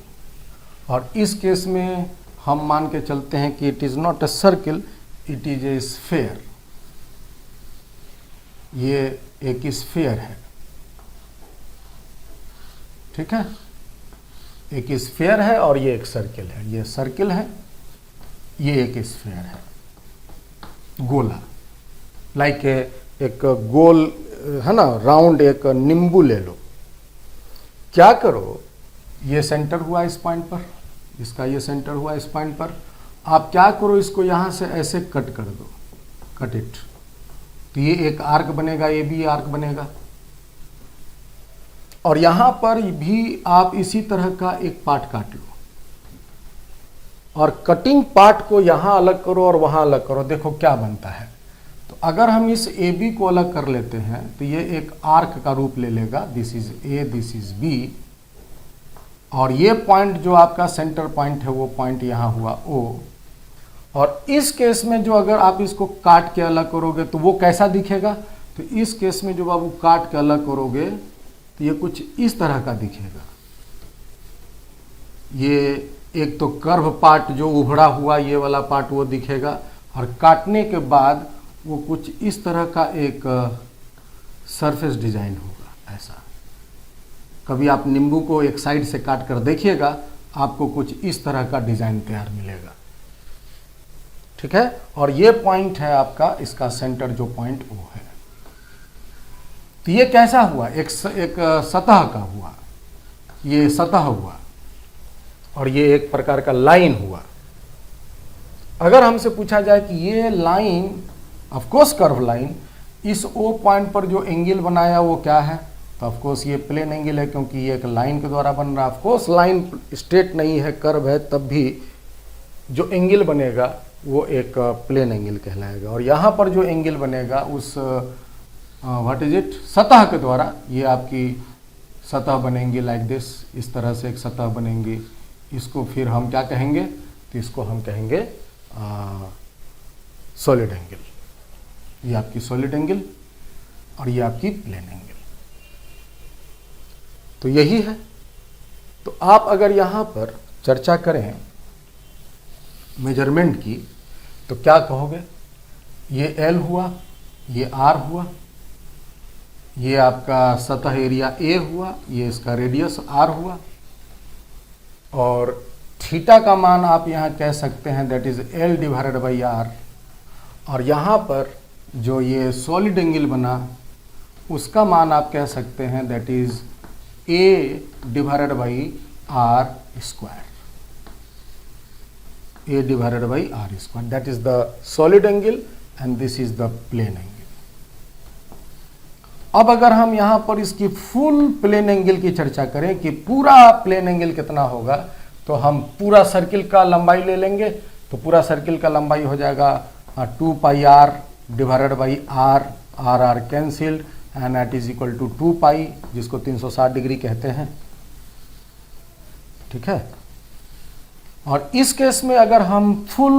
और इस केस में हम मान के चलते हैं कि it is not a circle, it is A sphere. ये एक स्फीयर है, ठीक है, एक स्फीयर है और ये एक सर्किल है। ये सर्किल है, ये एक स्फीयर है, गोला, लाइक एक गोल है ना, राउंड एक नींबू ले लो। क्या करो, ये सेंटर हुआ इस पॉइंट पर, इसका ये सेंटर हुआ इस पॉइंट पर, आप क्या करो, इसको यहां से ऐसे कट कर दो, कट इट, तो ये एक आर्क बनेगा, ये भी आर्क बनेगा। और यहां पर भी आप इसी तरह का एक पार्ट काट लो, और कटिंग पार्ट को यहां अलग करो और वहां अलग करो, देखो क्या बनता है। तो अगर हम इस ए बी को अलग कर लेते हैं तो ये एक आर्क का रूप ले लेगा, this is A, this is B, और ये पॉइंट जो आपका सेंटर पॉइंट है वो पॉइंट यहां हुआ ओ। और इस केस में जो अगर आप इसको काट के अलग करोगे तो वो कैसा दिखेगा, तो इस केस में जो बाबू काट के अलग करोगे तो ये कुछ इस तरह का दिखेगा। ये एक तो कर्व पार्ट जो उभड़ा हुआ ये वाला पार्ट वो दिखेगा, और काटने के बाद वो कुछ इस तरह का एक सरफेस डिजाइन होगा। ऐसा कभी आप नींबू को एक साइड से काट कर देखिएगा, आपको कुछ इस तरह का डिजाइन तैयार मिलेगा, ठीक है। और ये पॉइंट है आपका, इसका सेंटर जो पॉइंट वो है। तो ये कैसा हुआ, एक सतह का हुआ, ये सतह हुआ, और ये एक प्रकार का लाइन हुआ। अगर हमसे पूछा जाए कि ये line, of course curve line, इस ओ पॉइंट पर जो एंगल बनाया वो क्या है, तो ऑफ कोर्स ये प्लेन एंगल है, क्योंकि ये एक लाइन के द्वारा बन रहा है। ऑफ कोर्स लाइन स्ट्रेट नहीं है, कर्व है, तब भी जो एंगल बनेगा वो एक प्लेन एंगल कहलाएगा। और यहाँ पर जो एंगल बनेगा उस व्हाट इज इट, सतह के द्वारा, ये आपकी सतह बनेंगी लाइक दिस, इस तरह से एक सतह बनेंगी। इसको फिर हम क्या कहेंगे, तो इसको हम कहेंगे सॉलिड एंगल। ये आपकी सॉलिड एंगल और ये आपकी प्लेन एंगल। तो यही है। तो आप अगर यहाँ पर चर्चा करें मेजरमेंट की तो क्या कहोगे, ये L हुआ, ये R हुआ, ये आपका सतह एरिया A हुआ, ये इसका रेडियस R हुआ, और थीटा का मान आप यहाँ कह सकते हैं that is L divided by R। और यहाँ पर जो ये सॉलिड एंगल बना उसका मान आप कह सकते हैं that is A divided by R square, A divided by R square, that is the solid angle and this is the plane angle. अब अगर हम यहां पर इसकी फुल प्लेन एंगल की चर्चा करें कि पूरा प्लेन एंगल कितना होगा, तो हम पूरा सर्किल का लंबाई ले लेंगे। तो पूरा सर्किल का लंबाई हो जाएगा 2 pi r divided by r, r cancelled and at is equal to 2 pi, जिसको 360 डिग्री कहते हैं। ठीक है। और इस केस में अगर हम फुल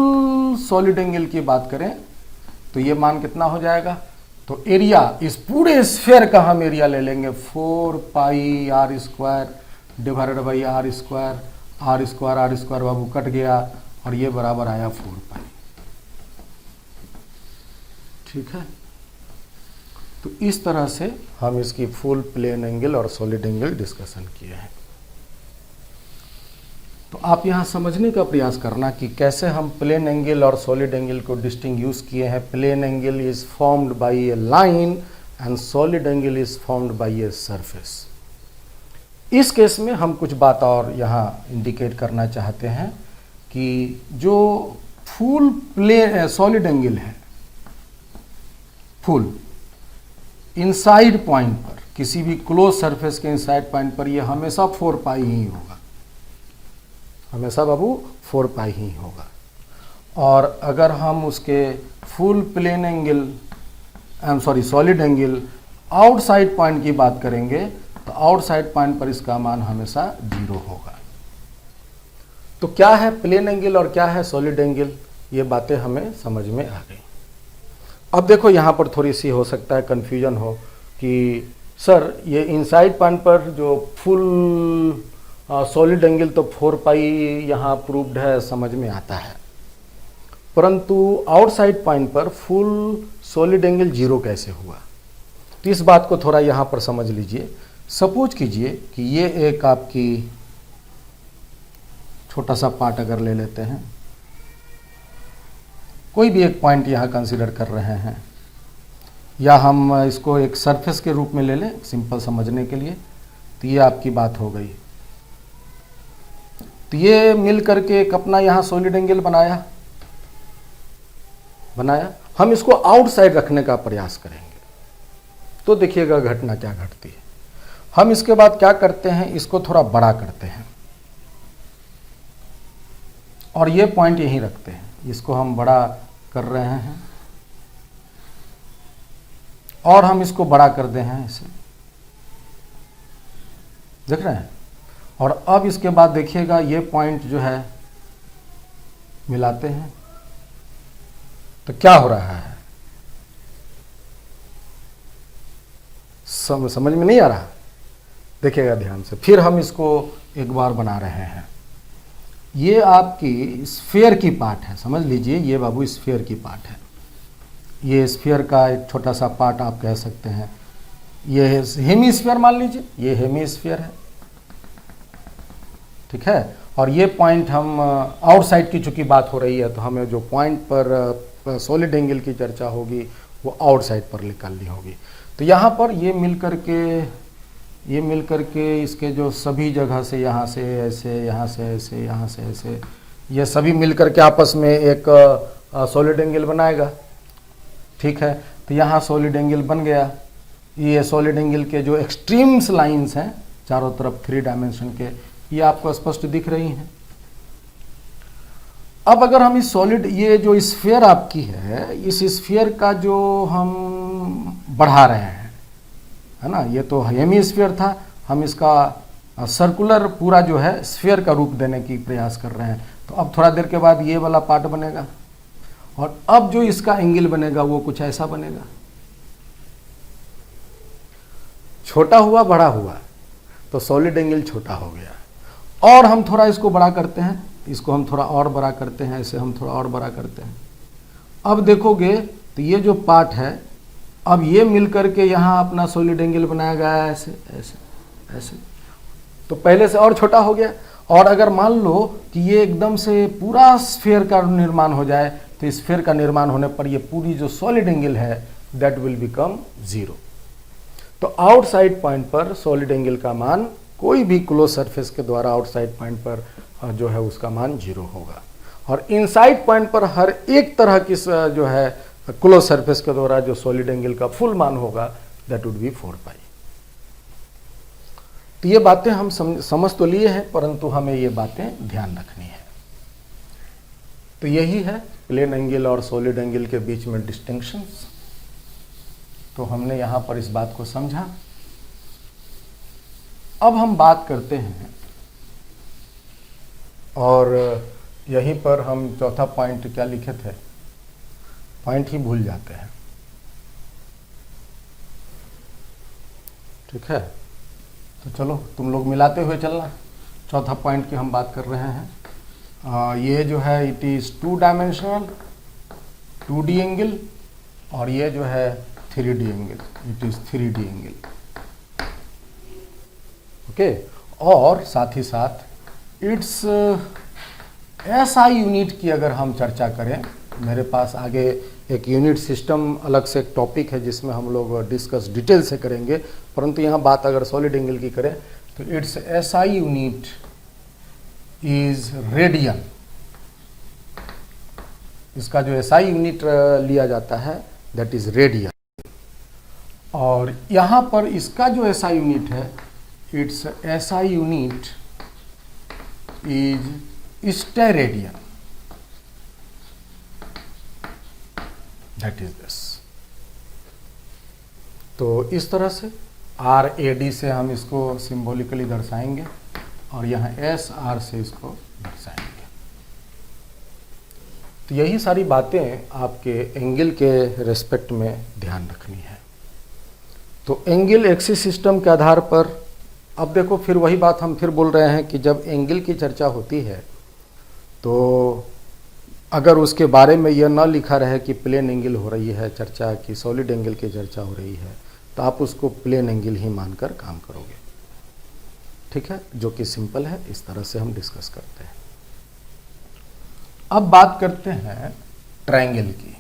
सॉलिड एंगल की बात करें तो ये मान कितना हो जाएगा, तो एरिया, इस पूरे स्फीयर का हम एरिया ले लेंगे 4 पाई r square divided by r square, r square Babu cut गया और ये बराबर आया 4 पाई। ठीक है। तो इस तरह से हम इसकी फुल प्लेन एंगल और सॉलिड एंगल डिस्कशन किए हैं। तो आप यहाँ समझने का प्रयास करना कि कैसे हम प्लेन एंगल और सॉलिड एंगल को डिस्टिंग्विश किए हैं। Plane angle is formed by a line and solid angle is formed by a surface. इस केस में हम कुछ बात और यहाँ इंडिकेट करना चाहते हैं कि जो फुल प्लेन सॉलिड एंगल है, फुल इनसाइड पॉइंट पर, किसी भी क्लोज सरफेस के इनसाइड पॉइंट पर ये हमेशा 4 पाई ही होगा, हमेशा बाबू 4 पाई ही होगा। और अगर हम उसके full plane angle solid angle outside point की बात करेंगे तो आउटसाइड पॉइंट पर इसका मान हमेशा 0 होगा। तो क्या है प्लेन एंगल और क्या है सॉलिड एंगल, ये बातें हमें समझ में आ गई। अब देखो यहाँ पर थोड़ी सी हो सकता है कन्फ्यूजन हो कि सर ये इनसाइड पॉइंट पर जो फुल सॉलिड एंगल तो 4 पाई यहाँ प्रूव्ड है, समझ में आता है, परंतु आउटसाइड पॉइंट पर फुल सॉलिड एंगल 0 कैसे हुआ। तो इस बात को थोड़ा यहाँ पर समझ लीजिए। सपोज कीजिए कि ये एक आपकी छोटा सा पार्ट अगर ले लेते हैं, कोई भी एक पॉइंट यहाँ कंसीडर कर रहे हैं, या हम इसको एक सरफेस के रूप में ले लें सिंपल समझने के लिए। तो ये आपकी बात हो गई। तो ये मिल करके एक अपना यहाँ सॉलिड एंगल बनाया। हम इसको आउटसाइड रखने का प्रयास करेंगे तो देखिएगा घटना क्या घटती है। हम इसके बाद क्या करते हैं, इसको थोड़ा बड़ा करते हैं और ये पॉइंट यहीं रखते हैं। इसको हम बड़ा कर रहे हैं और हम इसको बड़ा कर दे हैं, इसे देख रहे हैं। और अब इसके बाद देखिएगा ये पॉइंट जो है मिलाते हैं तो क्या हो रहा है, समझ में नहीं आ रहा, देखिएगा ध्यान से। फिर हम इसको एक बार बना रहे हैं। ये आपकी स्फीयर की पार्ट है, समझ लीजिए ये बाबू स्फीयर की पार्ट है। ये स्फीयर का एक छोटा सा पार्ट आप कह सकते हैं। ये हेमीस्फीयर मान लीजिए, ये हेमीस्फीयर है, ठीक है। और ये पॉइंट हम आउटसाइड की चूंकि बात हो रही है तो हमें जो पॉइंट पर सॉलिड एंगल की चर्चा होगी वो आउटसाइड पर निकालनी होगी। तो यहाँ पर ये मिल करके इसके जो सभी जगह से, यहाँ से ऐसे, यहाँ से ऐसे, यहाँ से ऐसे, ये सभी मिल करके आपस में एक सॉलिड एंगल बनाएगा, ठीक है। तो यहाँ सॉलिड एंगल बन गया। ये सॉलिड एंगल के जो एक्सट्रीम्स लाइंस हैं चारों तरफ 3 डायमेंशन के, ये आपको स्पष्ट दिख रही हैं। अब अगर हम इस सॉलिड, ये जो स्फीयर आपकी है, इस स्फीयर का जो हम बढ़ा रहे हैं, है ना, ये तो हेमीस्फीयर था, हम इसका सर्कुलर पूरा जो है स्फीयर का रूप देने की प्रयास कर रहे हैं। तो अब थोड़ा देर के बाद ये वाला पार्ट बनेगा और अब जो इसका एंगल बनेगा वो कुछ ऐसा बनेगा। छोटा हुआ बड़ा हुआ तो सॉलिड एंगल छोटा हो गया। और हम थोड़ा इसको बड़ा करते हैं, इसको हम थोड़ा और बड़ा करते हैं, ऐसे हम थोड़ा और बड़ा करते हैं। अब देखोगे तो ये जो पार्ट है, अब ये मिल करके यहाँ अपना सॉलिड एंगल बनाया गया है, ऐसे ऐसे ऐसे, तो पहले से और छोटा हो गया। और अगर मान लो कि ये एकदम से पूरा स्फीयर का निर्माण हो जाए तो स्फीयर का निर्माण होने पर ये पूरी जो सॉलिड एंगल है दैट विल बिकम 0। तो आउटसाइड पॉइंट पर सॉलिड एंगल का मान, कोई भी क्लोज सरफेस के द्वारा आउटसाइड पॉइंट पर जो है उसका मान 0 होगा। और इनसाइड पॉइंट पर हर एक तरह की जो है क्लोज सरफेस के द्वारा जो सॉलिड एंगल का फुल मान होगा दैट वुड बी 4 पाई। तो ये बातें हम समझ तो लिए हैं, परंतु हमें ये बातें ध्यान रखनी है। तो यही है प्लेन एंगल और सॉलिड एंगल के बीच में डिस्टिंक्शंस। तो हमने यहां पर इस बात को समझा। अब हम बात करते हैं, और यहीं पर हम चौथा पॉइंट क्या लिखे थे, पॉइंट ही भूल जाते हैं। ठीक है, तो चलो तुम लोग मिलाते हुए चलना। चौथा पॉइंट की हम बात कर रहे हैं। ये जो है it is 2 dimensional 2D angle, और ये जो है 3D angle, it is 3D angle. Okay, और साथ ही साथ इट्स SI यूनिट की अगर हम चर्चा करें, मेरे पास आगे एक यूनिट सिस्टम अलग से एक टॉपिक है जिसमें हम लोग डिस्कस डिटेल से करेंगे, परंतु यहाँ बात अगर सॉलिड एंगल की करें तो it's SI unit is radian. इसका जो SI यूनिट लिया जाता है दैट इज रेडियन, और यहाँ पर इसका जो SI यूनिट है, it's SI unit is steradian, that is this. तो इस तरह से RAD से हम इसको सिंबॉलिकली दर्शाएंगे, और यहाँ SR से इसको दर्शाएंगे। तो यही सारी बातें आपके एंगल के रेस्पेक्ट में ध्यान रखनी है। तो एंगल एक्सिस सिस्टम के आधार पर, अब देखो फिर वही बात हम फिर बोल रहे हैं कि जब एंगल की चर्चा होती है तो अगर उसके बारे में यह ना लिखा रहे कि प्लेन एंगल हो रही है चर्चा, कि सॉलिड एंगल की चर्चा हो रही है, तो आप उसको प्लेन एंगल ही मानकर काम करोगे। ठीक है, जो कि सिंपल है। इस तरह से हम डिस्कस करते हैं। अब बात करते हैं ट्रायंगल की।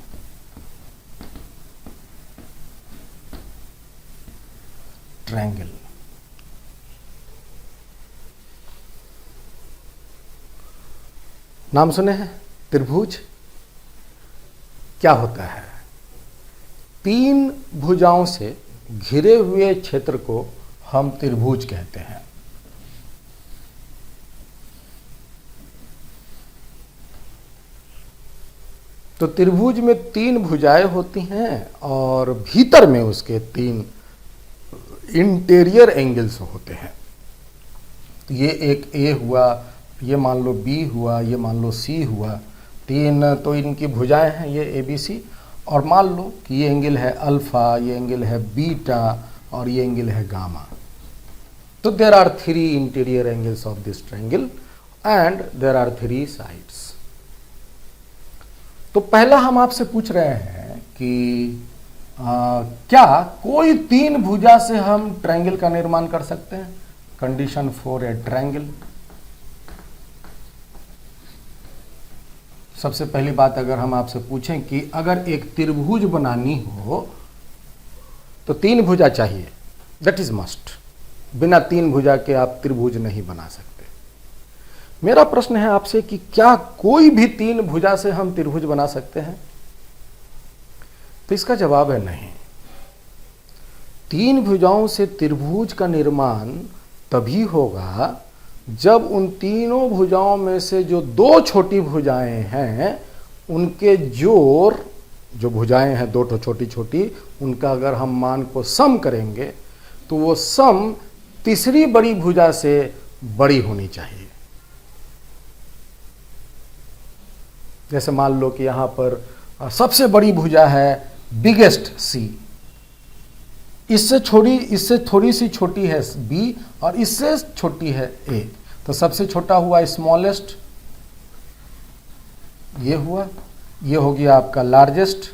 ट्रायंगल, नाम सुने हैं? त्रिभुज क्या होता है? 3 भुजाओं से घिरे हुए क्षेत्र को हम त्रिभुज कहते हैं। तो त्रिभुज में 3 भुजाएं होती हैं, और भीतर में उसके 3 इंटीरियर एंगल्स होते हैं। तो ये एक A हुआ, ये मान लो B हुआ, ये मान लो C हुआ। 3 तो इनकी भुजाएं हैं, ये ABC। और मान लो कि ये एंगल है अल्फा, ये एंगल है बीटा, और ये एंगल है गामा। तो there are 3 interior angles of this triangle and there are 3 sides. तो पहला हम आपसे पूछ रहे हैं कि क्या कोई 3 भुजा से हम ट्रायंगल का निर्माण कर सकते हैं? Condition for a triangle. सबसे पहली बात अगर हम आपसे पूछें कि अगर एक त्रिभुज बनानी हो तो 3 भुजा चाहिए, दैट इज मस्ट। बिना 3 भुजा के आप त्रिभुज नहीं बना सकते। मेरा प्रश्न है आपसे कि क्या कोई भी 3 भुजा से हम त्रिभुज बना सकते हैं? तो इसका जवाब है नहीं। 3 भुजाओं से त्रिभुज का निर्माण तभी होगा जब उन तीनों भुजाओं में से जो 2 छोटी भुजाएं हैं, उनके जोड़, जो भुजाएं हैं 2 छोटी छोटी, उनका अगर हम मान को सम करेंगे तो वो सम तीसरी बड़ी भुजा से बड़ी होनी चाहिए। जैसे मान लो कि यहां पर सबसे बड़ी भुजा है बिगेस्ट C, इससे थोड़ी सी छोटी है B, और इससे छोटी है A। तो सबसे छोटा हुआ स्मॉलेस्ट, ये हुआ, ये हो गया आपका लार्जेस्ट,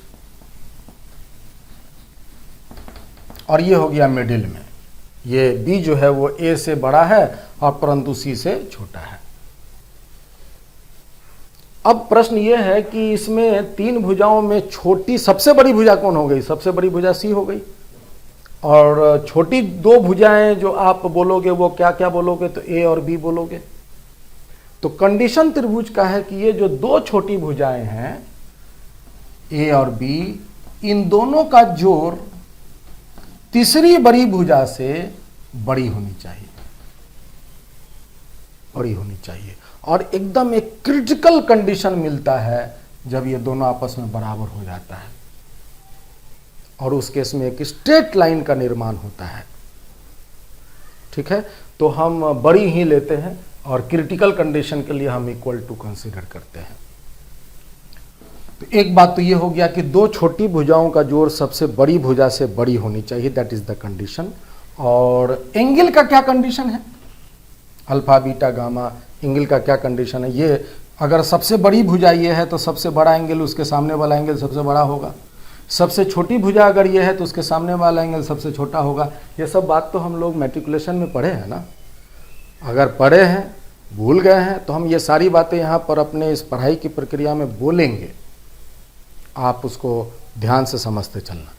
और ये हो गया मिडिल में। ये B जो है वो A से बड़ा है और परंतु C से छोटा है। अब प्रश्न ये है कि इसमें 3 भुजाओं में छोटी सबसे बड़ी भुजा कौन हो गई? सबसे बड़ी भुजा C हो गई। और छोटी 2 भुजाएं जो आप बोलोगे वो क्या क्या बोलोगे? तो A और B बोलोगे। तो कंडीशन त्रिभुज का है कि ये जो 2 छोटी भुजाएं हैं A और B, इन दोनों का जोड़ तीसरी बड़ी भुजा से बड़ी होनी चाहिए, बड़ी होनी चाहिए। और एकदम एक क्रिटिकल कंडीशन मिलता है जब ये दोनों आपस में बराबर हो जाता है, और उस केस में एक स्ट्रेट लाइन का निर्माण होता है। ठीक है, तो हम बड़ी ही लेते हैं और क्रिटिकल कंडीशन के लिए हम इक्वल टू कंसीडर करते हैं। तो एक बात तो ये हो गया कि दो छोटी भुजाओं का जोड़ सबसे बड़ी भुजा से बड़ी होनी चाहिए, दैट इज द कंडीशन। और एंगल का क्या कंडीशन है, अल्फा बीटा गामा, एंगल का क्या कंडीशन है? ये अगर सबसे बड़ी भुजा ये है तो सबसे बड़ा एंगल उसके सामने वाला एंगल सबसे बड़ा होगा, सबसे छोटी भुजा अगर ये है तो उसके सामने वाला एंगल सबसे छोटा होगा। ये सब बात तो हम लोग मैट्रिकुलेशन में पढ़े हैं ना, अगर पढ़े हैं भूल गए हैं तो हम ये सारी बातें यहाँ पर अपने इस पढ़ाई की प्रक्रिया में बोलेंगे, आप उसको ध्यान से समझते चलना।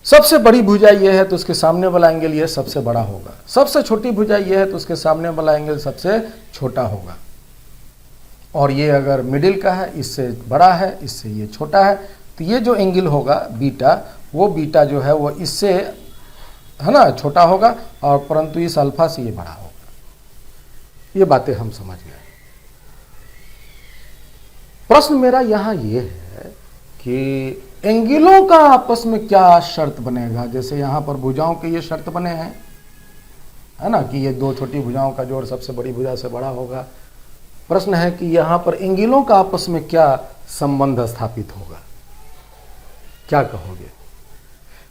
सबसे बड़ी भुजा ये है तो उसके सामने वाला एंगल ये सबसे बड़ा होगा, सबसे छोटी भुजा ये है तो उसके सामने वाला एंगल सबसे छोटा होगा। और ये अगर मिडिल का है, इससे बड़ा है, इससे ये छोटा है, तो ये जो एंगल होगा बीटा, वो बीटा जो है वो इससे है ना छोटा होगा, और परंतु इस अल्फा से ये बड़ा होगा। ये बातें हम समझ गए। प्रश्न मेरा यहां ये है कि एंगलों का आपस में क्या शर्त बनेगा। जैसे यहां पर भुजाओं के ये शर्त बने हैं, है ना, कि ये दो छोटी भुजाओं का जोड़ सबसे बड़ी भुजा से बड़ा होगा। प्रश्न है कि यहां पर एंगलों का आपस में क्या संबंध स्थापित होगा, क्या कहोगे?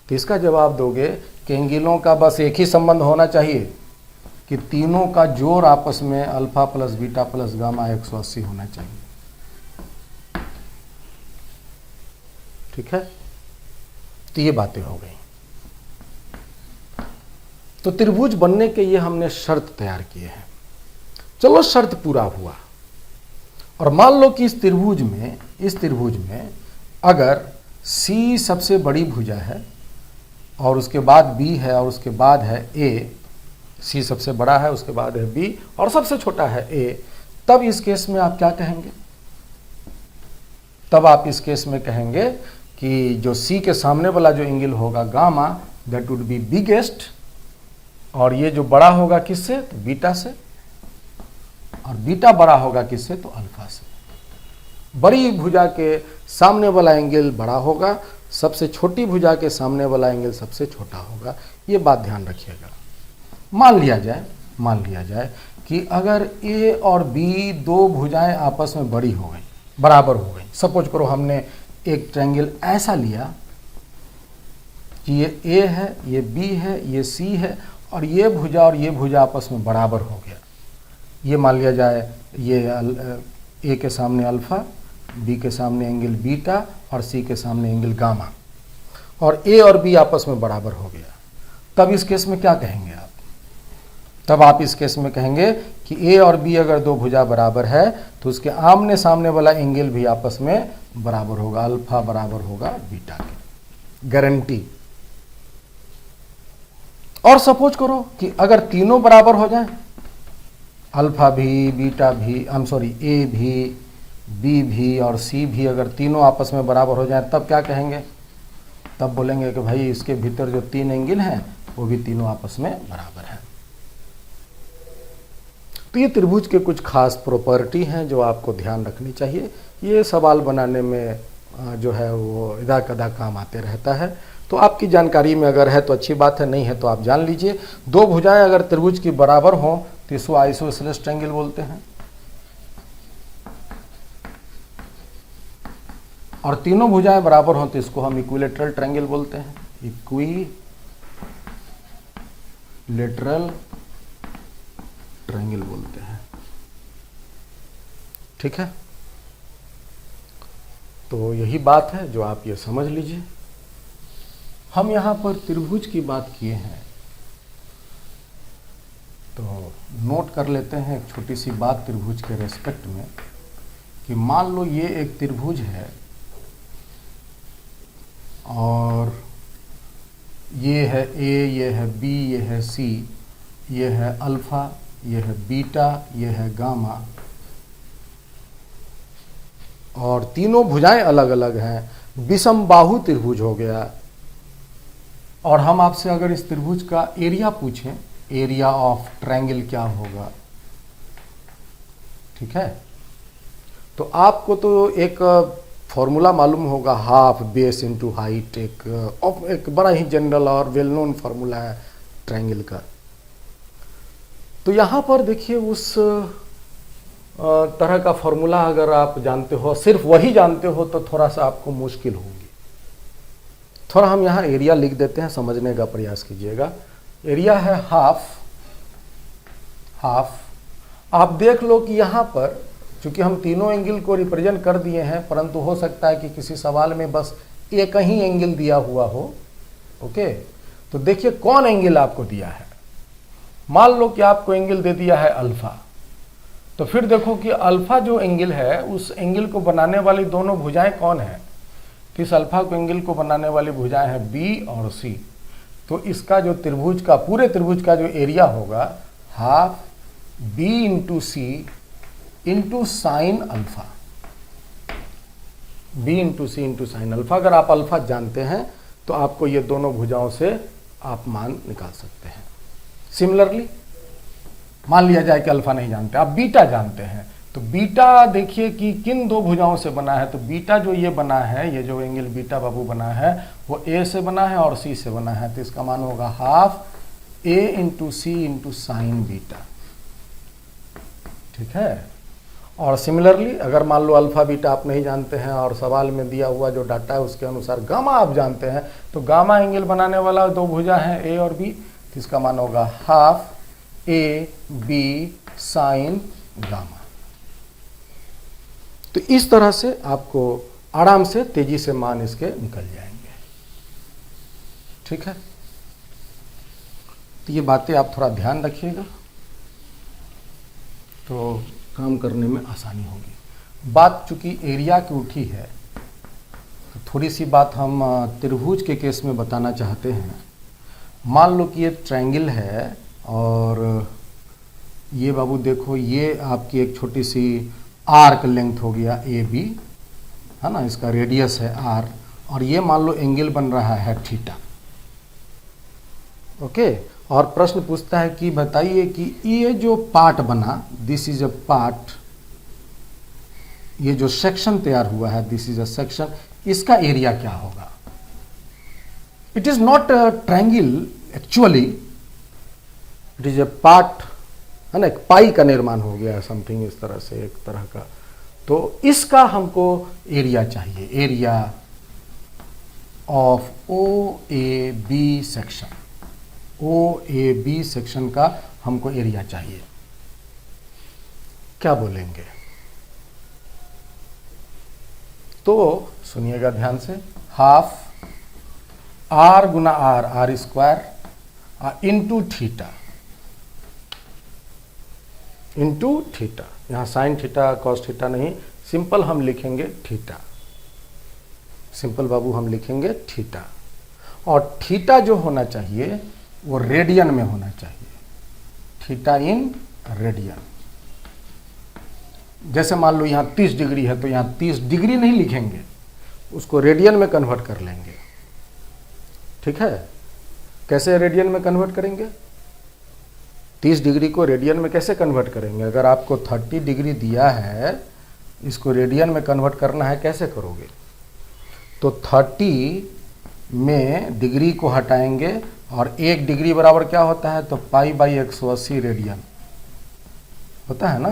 तो इसका जवाब दोगे कि एंगलों का बस एक ही संबंध होना चाहिए कि तीनों का जोड़ आपस में alpha plus beta plus gamma 180 होना चाहिए। ठीक है, तो ये बातें हो गई। तो त्रिभुज बनने के ये हमने शर्त तैयार किए हैं। चलो शर्त पूरा हुआ, और मान लो कि इस त्रिभुज में अगर C सबसे बड़ी भुजा है और उसके बाद B है और उसके बाद है A, C सबसे बड़ा है, उसके बाद है B और सबसे छोटा है A, तब इस केस में आप क्या कहेंगे? तब आप इस केस में कहेंगे कि जो C के सामने वाला जो एंगल होगा gamma, that would B biggest, और ये जो बड़ा होगा किससे? तो बीटा से, और बीटा बड़ा होगा किससे? तो अल्फा से। बड़ी भुजा के सामने वाला एंगल बड़ा होगा, सबसे छोटी भुजा के सामने वाला एंगल सबसे छोटा होगा। ये बात ध्यान रखिएगा। मान लिया जाए कि अगर A और B दो भुजाएं आपस में बड़ी हो गई, बराबर हो गई। सपोज करो हमने एक ट्रायंगल ऐसा लिया कि ये A है, ये B है, ये C है, और ये भुजा आपस में बराबर हो गया। ये मान लिया जाए ये A के सामने अल्फा, B के सामने एंगल बीटा और C के सामने एंगल गामा, और A और B आपस में बराबर हो गया। तब इस केस में क्या कहेंगे आप? तब आप इस केस में कहेंगे कि A और B अगर दो भुजा बराबर है तो उसके आमने सामने वाला एंगल भी आपस में बराबर होगा, अल्फा बराबर होगा बीटा के, गारंटी। और सपोज करो कि अगर तीनों बराबर हो जाए, अल्फा भी, बीटा भी, A भी, B भी और C भी अगर तीनों आपस में बराबर हो जाए, तब क्या कहेंगे? तब बोलेंगे कि भाई इसके भीतर जो तीन एंगल हैं वो भी तीनों आपस में बराबर हैं। तो ये त्रिभुज के कुछ खास प्रॉपर्टी हैं जो आपको ध्यान रखनी चाहिए। ये सवाल बनाने में जो है वो इदा कदा काम आते रहता है। तो आपकी जानकारी में अगर है तो अच्छी बात है, नहीं है तो आप जान लीजिए। दो भुजाएं अगर त्रिभुज की बराबर हों तो इसको आइसोसेलेस ट्रायंगल बोलते हैं, और तीनों भुजाएं बराबर हों तो इसको हम इक्विलेटरल ट्रायंगल बोलते हैं, इक्विलेटरल ट्रायंगल बोलते हैं। ठीक है, तो यही बात है जो आप ये समझ लीजिए। हम यहां पर त्रिभुज की बात किए हैं तो नोट कर लेते हैं एक छोटी सी बात त्रिभुज के रेस्पेक्ट में, कि मान लो ये एक त्रिभुज है और ये है A, ये है B, ये है C, ये है अल्फा, ये है बीटा, ये है गामा, और तीनों भुजाएं अलग अलग हैं। विषम बाहु त्रिभुज हो गया। और हम आपसे अगर इस त्रिभुज का एरिया पूछें, एरिया ऑफ ट्रायंगल क्या होगा, ठीक है, तो आपको तो एक फॉर्मूला मालूम होगा, हाफ बेस इनटू हाइट, एक बड़ा ही जनरल और वेल नोन फार्मूला है ट्रायंगल का। तो यहाँ पर देखिए उस तरह का फॉर्मूला अगर आप जानते हो, सिर्फ वही जानते हो, तो थोड़ा सा आपको मुश्किल होगी। थोड़ा हम यहाँ एरिया लिख देते हैं, समझने का प्रयास कीजिएगा। एरिया है हाफ। आप देख लो कि यहाँ पर चूंकि हम तीनों एंगल को रिप्रेजेंट कर दिए हैं, परंतु हो सकता है कि किसी सवाल में बस एक ही एंगल दिया हुआ हो। ओके, तो देखिए कौन एंगल आपको दिया है। मान लो कि आपको एंगल दे दिया है अल्फा, तो फिर देखो कि अल्फा जो एंगल है, उस एंगल को बनाने वाली दोनों भुजाएं कौन है। तो इस अल्फा को एंगल को बनाने वाली भुजाएं हैं बी और सी। तो इसका जो त्रिभुज का, पूरे त्रिभुज का जो एरिया होगा, half B into C into sine alpha, B into C into sine alpha. अगर आप अल्फा जानते हैं तो आपको ये दोनों भुजाओं से आप मान निकाल सकते हैं। सिमिलरली मान लिया जाए कि अल्फा नहीं जानते, आप बीटा जानते हैं, तो बीटा देखिए कि किन दो भुजाओं से बना है। तो बीटा जो ये बना है, ये जो एंगल बीटा बाबू बना है, वो ए से बना है और सी से बना है। तो इसका मान होगा हाफ ए into C into sign beta, ठीक है। और सिमिलरली अगर मान लो अल्फा बीटा आप नहीं जानते हैं और सवाल में दिया हुआ जो डाटा है उसके अनुसार गामा आप जानते हैं, तो गामा एंगल बनाने वाला दो भुजा हैं ए और बी, तो इसका मान होगा half A B sine gamma. तो इस तरह से आपको आराम से तेजी से मान इसके निकल जाएंगे, ठीक है। तो ये बातें आप थोड़ा ध्यान रखिएगा, तो काम करने में आसानी होगी। बात चूंकि एरिया की उठी है, तो थोड़ी सी बात हम त्रिभुज के केस में बताना चाहते हैं। मान लो कि ये ट्रायंगल है और ये बाबू देखो, ये आपकी एक छोटी सी आर्क लेंथ हो गया ए बी, है ना, इसका रेडियस है आर, और ये मान लो एंगल बन रहा है थीटा। ओके, और प्रश्न पूछता है कि बताइए कि ये जो पार्ट बना, दिस इज अ पार्ट, ये जो सेक्शन तैयार हुआ है, दिस इज अ सेक्शन, इसका एरिया क्या होगा। It is not a triangle actually, it is a part, है ना, एक पाई का निर्माण हो गया है, समथिंग इस तरह से, एक तरह का। तो इसका हमको एरिया चाहिए, area of O A B section, O A B section का हमको एरिया चाहिए। क्या बोलेंगे? तो सुनिएगा ध्यान से, हाफ आर गुना R, R square into theta, into theta. यहां साइन थीटा कॉस थीटा नहीं, सिंपल हम लिखेंगे थीटा, सिंपल बाबू हम लिखेंगे थीटा। और थीटा जो होना चाहिए वो रेडियन में होना चाहिए, थीटा इन रेडियन। जैसे मान लो यहाँ 30 डिग्री है, तो यहाँ 30 डिग्री नहीं लिखेंगे, उसको रेडियन में कन्वर्ट कर लेंगे, ठीक है। कैसे रेडियन में कन्वर्ट करेंगे? 30 डिग्री को रेडियन में कैसे कन्वर्ट करेंगे? अगर आपको 30 डिग्री दिया है, इसको रेडियन में कन्वर्ट करना है, कैसे करोगे? तो 30 में डिग्री को हटाएंगे, और 1 डिग्री बराबर क्या होता है? तो पाई बाई 180 रेडियन होता है ना।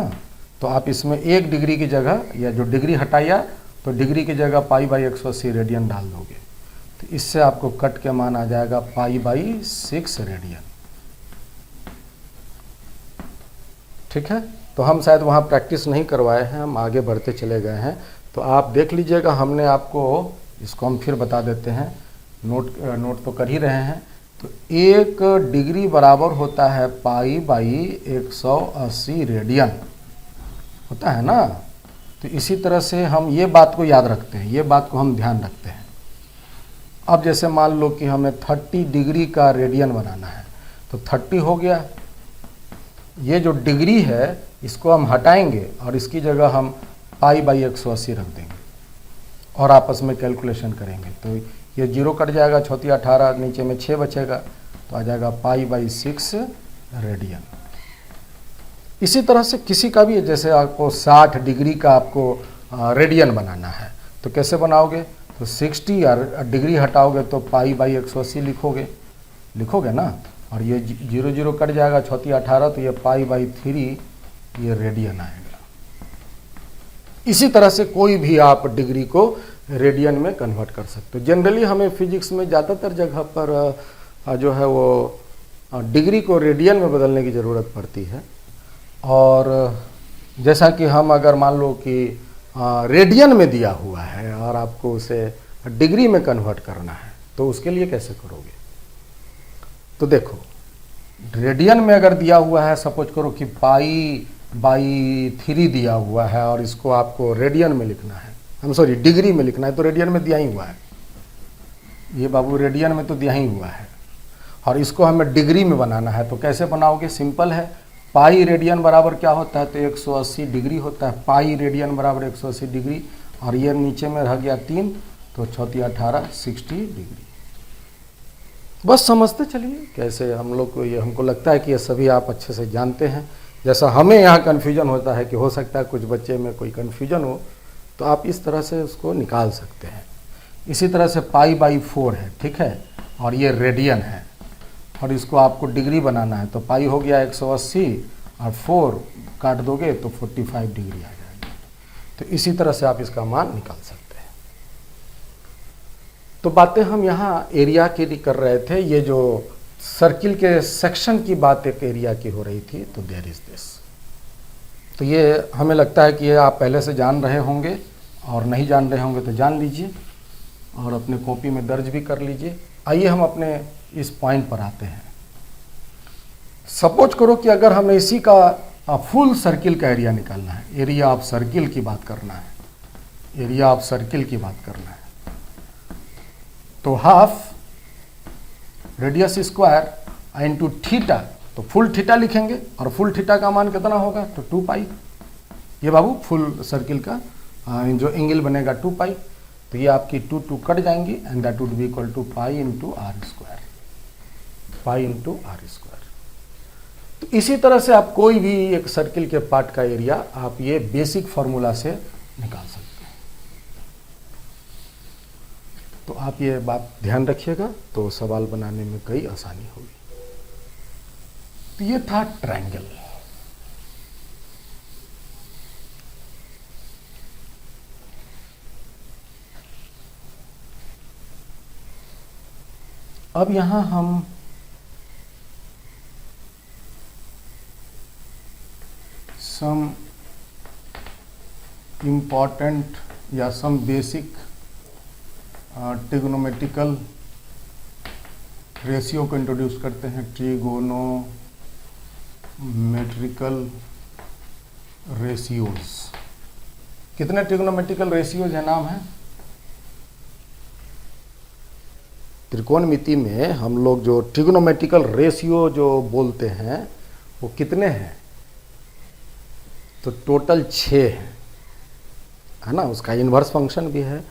तो आप इसमें 1 डिग्री की जगह, या जो डिग्री हटाया, तो डिग्री की जगह पाई बाई 180 रेडियन डाल दोगे, तो इससे आपको कट के मान आ जाएगा पाई बाई 6 रेडियन, ठीक है। तो हम शायद वहाँ प्रैक्टिस नहीं करवाए हैं, हम आगे बढ़ते चले गए हैं। तो आप देख लीजिएगा, हमने आपको, इसको हम फिर बता देते हैं, नोट तो कर ही रहे हैं। तो 1 डिग्री बराबर होता है पाई बाई 180 रेडियन, होता है ना। तो इसी तरह से हम ये बात को याद रखते हैं, ये बात को हम ध्यान रखते हैं। अब जैसे मान लो कि हमें 30 डिग्री का रेडियन बनाना है, तो 30 हो गया, ये जो डिग्री है इसको हम हटाएंगे और इसकी जगह हम पाई बाई 180 रख देंगे और आपस में कैलकुलेशन करेंगे। तो ये 0 कट जाएगा, 6 18, नीचे में 6 बचेगा, तो आ जाएगा π/6 रेडियन। इसी तरह से किसी का भी, जैसे आपको 60 डिग्री का आपको रेडियन बनाना है तो कैसे बनाओगे, तो 60 डिग्री हटाओगे तो π/180 लिखोगे ना, और ये 0 0 कट जाएगा, 6 18, तो ये π/3 ये रेडियन आएगा। इसी तरह से कोई भी आप डिग्री को रेडियन में कन्वर्ट कर सकते हो। जनरली हमें फिजिक्स में ज़्यादातर जगह पर जो है वो डिग्री को रेडियन में बदलने की ज़रूरत पड़ती है। और जैसा कि हम अगर मान लो कि रेडियन में दिया हुआ है और आपको उसे डिग्री में कन्वर्ट करना है, तो उसके लिए कैसे करोगे। तो देखो, रेडियन में अगर दिया हुआ है, सपोज करो कि π/3 दिया हुआ है और इसको आपको रेडियन में लिखना है, डिग्री में लिखना है, तो रेडियन में दिया ही हुआ है, ये बाबू रेडियन में तो दिया ही हुआ है, और इसको हमें डिग्री में बनाना है। तो कैसे बनाओगे, सिंपल है, पाई रेडियन बराबर क्या होता है, तो 180 डिग्री होता है। पाई रेडियन बराबर 180 डिग्री, और ये नीचे में रह गया 3, तो 6 18 60 डिग्री। बस समझते चलिए कैसे हम लोग को, ये हमको लगता है कि ये सभी आप अच्छे से जानते हैं। जैसा हमें यहाँ कन्फ्यूजन होता है कि हो सकता है कुछ बच्चे में कोई कन्फ्यूजन हो, तो आप इस तरह से उसको निकाल सकते हैं। इसी तरह से π/4 है, ठीक है, और ये रेडियन है, और इसको आपको डिग्री बनाना है, तो पाई हो गया 180 और 4 काट दोगे तो 45 डिग्री आ जाएगी। तो इसी तरह से आप इसका मान निकाल सकते हैं। तो बातें हम यहाँ एरिया की कर रहे थे, ये जो सर्किल के सेक्शन की बात एक एरिया की हो रही थी, तो देयर इज दिस। तो ये हमें लगता है कि ये आप पहले से जान रहे होंगे, और नहीं जान रहे होंगे तो जान लीजिए और अपने कॉपी में दर्ज भी कर लीजिए। आइए हम अपने इस पॉइंट पर आते हैं। सपोज करो कि अगर हमें इसी का फुल सर्किल का एरिया निकालना है, एरिया ऑफ सर्किल की बात करना है, एरिया ऑफ सर्किल की बात करना है, तो half radius square into theta, तो फुल थीटा लिखेंगे, और फुल थीटा का मान कितना होगा, तो 2π। ये बाबू फुल सर्किल का जो एंगल बनेगा 2π, तो ये आपकी 2 2 कट जाएंगी, and that would be equal to π into r square, π into r square. तो इसी तरह से आप कोई भी एक सर्किल के पार्ट का एरिया आप ये बेसिक फॉर्मूला से निकाल सकते हैं। तो आप ये बात ध्यान रखिएगा, तो सवाल बनाने में कई आसानी होगी। तो ये था ट्रायंगल। अब यहां हम सम इम्पॉर्टेंट या सम बेसिक ट्रिग्नोमेट्रिकल रेशियो को इंट्रोड्यूस करते हैं। Trigonometrical ratios. कितने ट्रिग्नोमेट्रिकल रेशियोज है, नाम है? त्रिकोणमिति में हम लोग जो ट्रिग्नोमेट्रिकल रेशियो जो बोलते हैं वो कितने हैं, तो टोटल 6 है ना। उसका इन्वर्स फंक्शन भी है,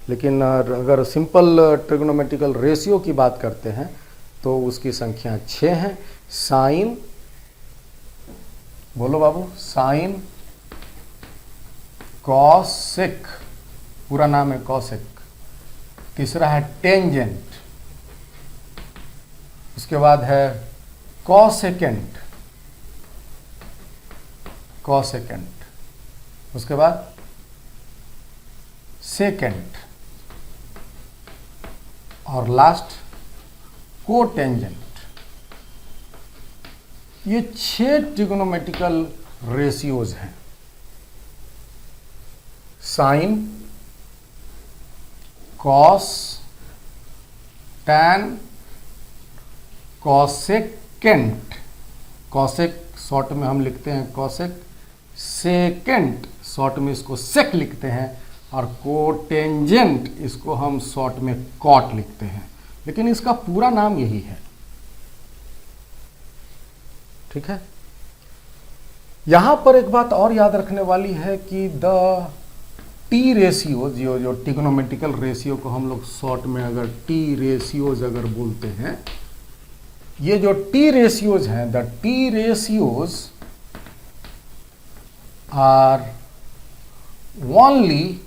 लेकिन अगर सिंपल ट्रिग्नोमेट्रिकल रेशियो की बात करते हैं तो उसकी संख्या 6 है। साइन, बोलो बाबू, साइन, कॉसेक, पूरा नाम है कॉसेक। तीसरा है टेंजेंट, उसके बाद है कॉसेकेंट, कॉसेकेंट, उसके बाद सेकेंट, और लास्ट कोटेंजेंट। ये 6 ट्रिग्नोमेट्रिकल रेशियोज हैं। Sine, cos, tan, cosecant, cosec short में हम लिखते हैं कॉसेक, सेकेंट शॉर्ट में इसको सेक लिखते हैं, और कोटेंजेंट इसको हम शॉर्ट में कॉट लिखते हैं, लेकिन इसका पूरा नाम यही है। ठीक है। यहां पर एक बात और याद रखने वाली है कि द टी रेशियोज, जो ट्रिग्नोमेट्रिकल रेशियो को हम लोग शॉर्ट में अगर टी रेशियोज अगर बोलते हैं, ये जो टी रेशियोज हैं, the T ratios are only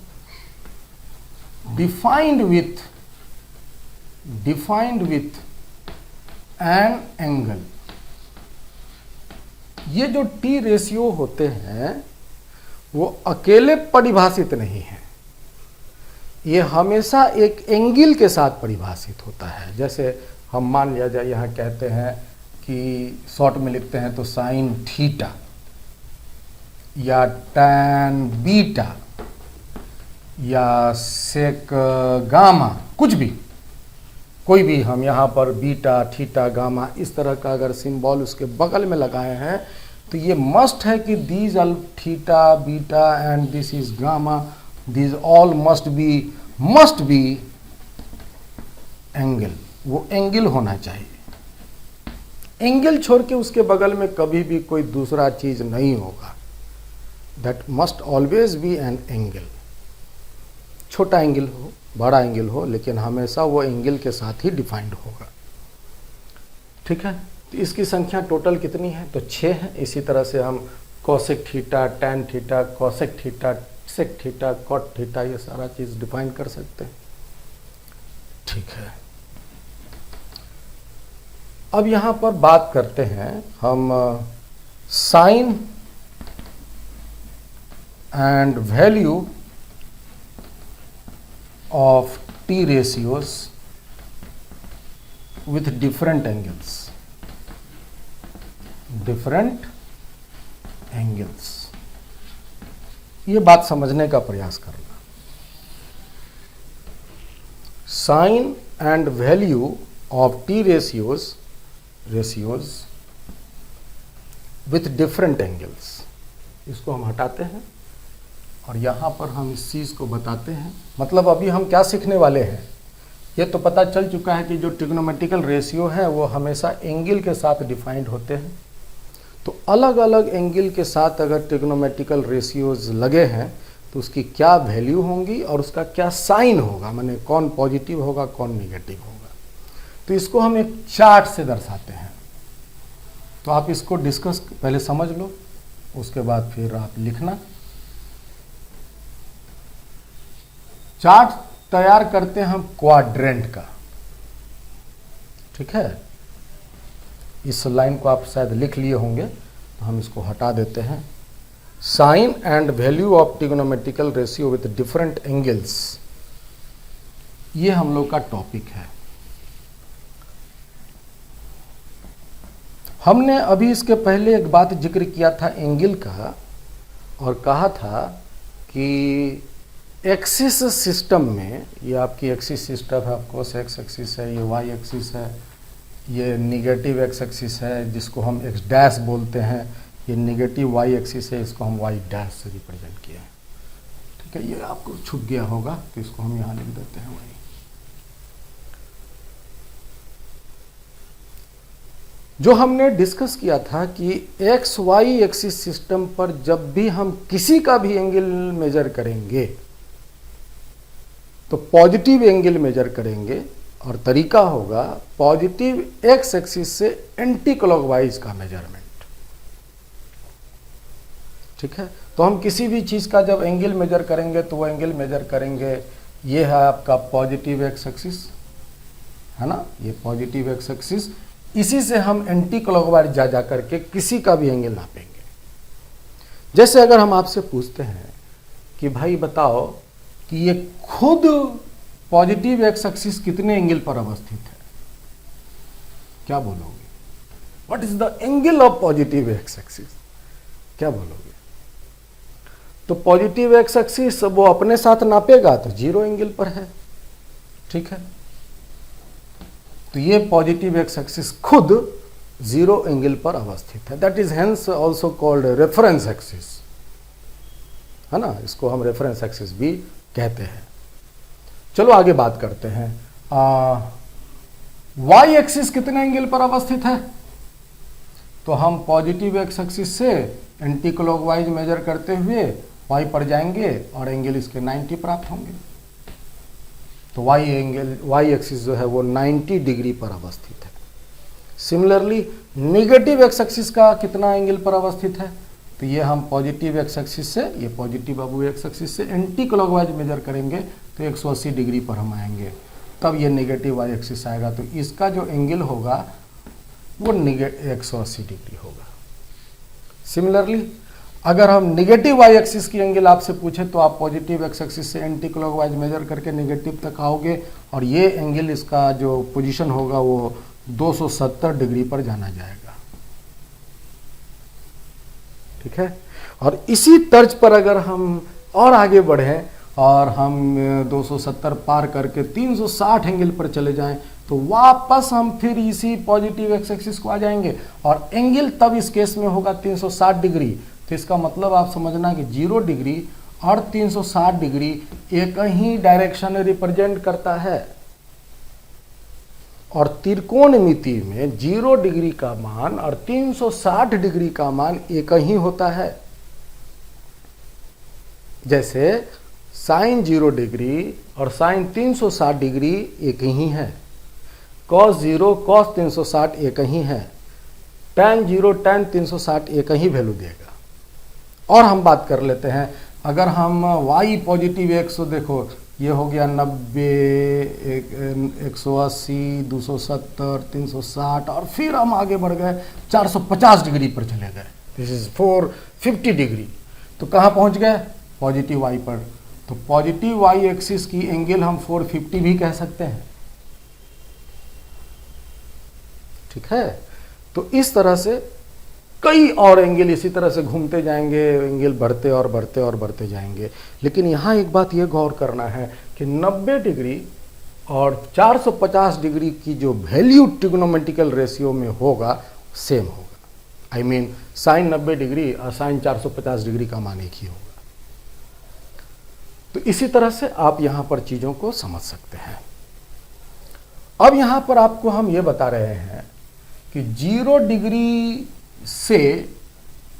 defined with an angle. ये जो टी रेशियो होते हैं वो अकेले परिभाषित नहीं है, ये हमेशा एक एंगल के साथ परिभाषित होता है। जैसे हम मान लिया जाए यहाँ कहते हैं कि शॉर्ट में लिखते हैं तो साइन थीटा या टैन बीटा या सेक गामा, कुछ भी, कोई भी हम यहाँ पर बीटा थीटा गामा इस तरह का अगर सिंबल उसके बगल में लगाए हैं तो ये मस्ट है कि these all theta beta and this is gamma, these all must be angle. वो एंगल होना चाहिए। एंगल छोड़ के उसके बगल में कभी भी कोई दूसरा चीज नहीं होगा। That must always be an angle. छोटा एंगल हो बड़ा एंगल हो, लेकिन हमेशा वो एंगल के साथ ही डिफाइंड होगा। ठीक है, तो इसकी संख्या टोटल कितनी है? तो 6 है। इसी तरह से हम cosec theta, tan theta, cosec theta, sec theta, cot theta, ये सारा चीज डिफाइन कर सकते हैं। ठीक है, अब यहां पर बात करते हैं हम sign and value of T ratios with different angles. ये बात समझने का प्रयास करना। Sign and value of T ratios with different angles, इसको हम हटाते हैं और यहाँ पर हम इस चीज़ को बताते हैं। मतलब अभी हम क्या सीखने वाले हैं, ये तो पता चल चुका है कि जो ट्रिग्नोमेट्रिकल रेशियो है वो हमेशा एंगल के साथ डिफाइंड होते हैं। तो अलग अलग एंगल के साथ अगर ट्रिग्नोमेट्रिकल रेशियोज लगे हैं तो उसकी क्या वैल्यू होंगी और उसका क्या साइन होगा, माने कौन पॉजिटिव होगा कौन नेगेटिव होगा। तो इसको हम एक चार्ट से दर्शाते हैं। तो आप इसको डिस्कस पहले समझ लो, उसके बाद फिर आप लिखना। चार्ट तैयार करते हैं हम क्वाड्रेंट का। ठीक है, इस लाइन को आप शायद लिख लिए होंगे, तो हम इसको हटा देते हैं। Sign and value of trigonometrical ratio with different angles, ये हम लोग का टॉपिक है। हमने अभी इसके पहले एक बात जिक्र किया था एंगल का, और कहा था कि एक्सिस सिस्टम में, ये आपकी एक्सिस सिस्टम है, ऑफकोर्स एक्स एक्सिस है, ये वाई एक्सिस है, ये निगेटिव एक्स एक्सिस है जिसको हम एक्स डैश बोलते हैं, ये निगेटिव वाई एक्सिस है, इसको हम वाई डैश से रिप्रेजेंट किया है। ठीक है, ये आपको छुप गया होगा तो इसको हम यहाँ लिख देते हैं वाई। जो हमने डिस्कस किया था कि एक्स वाई एक्सिस सिस्टम पर जब भी हम किसी का भी एंगल मेजर करेंगे तो पॉजिटिव एंगल मेजर करेंगे, और तरीका होगा पॉजिटिव एक्स एक्सिस से एंटी क्लॉकवाइज का मेजरमेंट। ठीक है, तो हम किसी भी चीज का जब एंगल मेजर करेंगे तो वो एंगल मेजर करेंगे, ये है आपका पॉजिटिव एक्स एक्सिस, है ना, ये पॉजिटिव एक्स एक्सिस, इसी से हम एंटी क्लॉकवाइज जा करके किसी का भी एंगल नापेंगे। जैसे अगर हम आपसे पूछते हैं कि भाई बताओ कि ये खुद पॉजिटिव एक्स एक्सिस कितने एंगल पर अवस्थित है, क्या बोलोगे? What is the angle of positive X axis, क्या बोलोगे? तो पॉजिटिव एक्स एक्सिस वो अपने साथ नापेगा तो 0 एंगल पर है। ठीक है, तो ये पॉजिटिव एक्स एक्सिस खुद 0 एंगल पर अवस्थित है। That is hence also called reference axis, है ना, इसको हम रेफरेंस एक्सिस भी कहते हैं। चलो आगे बात करते हैं। वाई एक्सिस कितने एंगल पर अवस्थित है? तो हम पॉजिटिव एक्स एक्सिस से एंटी क्लॉकवाइज मेजर करते हुए y पर जाएंगे और एंगल इसके 90 प्राप्त होंगे। तो y एक्सिस जो है वो 90 डिग्री पर अवस्थित है। सिमिलरली निगेटिव एक्स एक्सिस का कितना एंगल पर अवस्थित है, तो ये हम पॉजिटिव एक्स एक्सिस से, ये पॉजिटिव बाबू एक्स एक्सिस से एंटी क्लॉकवाइज मेजर करेंगे तो 180 डिग्री पर हम आएंगे, तब ये नेगेटिव वाई एक्सिस आएगा। तो इसका जो एंगल होगा वो 180 डिग्री होगा। सिमिलरली अगर हम निगेटिव वाई एक्सिस की एंगल आपसे पूछे तो आप पॉजिटिव एक्स एक्सिस से एंटी क्लॉकवाइज मेजर करके नेगेटिव तक आओगे और ये एंगल इसका जो पोजीशन होगा वो 270 डिग्री पर जाना जाएगा। ठीक है, और इसी तर्ज पर अगर हम और आगे बढ़ें और हम 270 पार करके 360 एंगल पर चले जाएं तो वापस हम फिर इसी पॉजिटिव एक्स एक्सिस को आ जाएंगे और एंगल तब इस केस में होगा 360 डिग्री। तो इसका मतलब आप समझना कि 0 डिग्री और 360 डिग्री एक ही डायरेक्शन रिप्रेजेंट करता है और त्रिकोणमिति में 0 डिग्री का मान और 360 डिग्री का मान एक ही होता है। जैसे साइन 0 डिग्री और साइन 360 डिग्री एक ही है, कॉस 0 कॉस 360 एक ही है, tan 0 tan 360 एक ही वैल्यू देगा। और हम बात कर लेते हैं, अगर हम y पॉजिटिव एक्स, देखो ये हो गया 90, 180, 270, 360 और फिर हम आगे बढ़ गए 450 डिग्री पर चले गए, दिस इज 450 डिग्री। तो कहाँ पहुँच गए, पॉजिटिव y पर। तो पॉजिटिव y एक्सिस की एंगल हम 450 भी कह सकते हैं। ठीक है, तो इस तरह से कई और एंगल इसी तरह से घूमते जाएंगे, एंगल बढ़ते और बढ़ते और बढ़ते जाएंगे। लेकिन यहाँ एक बात ये गौर करना है कि 90 डिग्री और 450 डिग्री की जो वैल्यू ट्रिग्नोमेट्रिकल रेशियो में होगा सेम होगा। आई मीन साइन 90 डिग्री और साइन 450 डिग्री का मान एक ही होगा। तो इसी तरह से आप यहाँ पर चीज़ों को समझ सकते हैं। अब यहाँ पर आपको हम ये बता रहे हैं कि 0 डिग्री से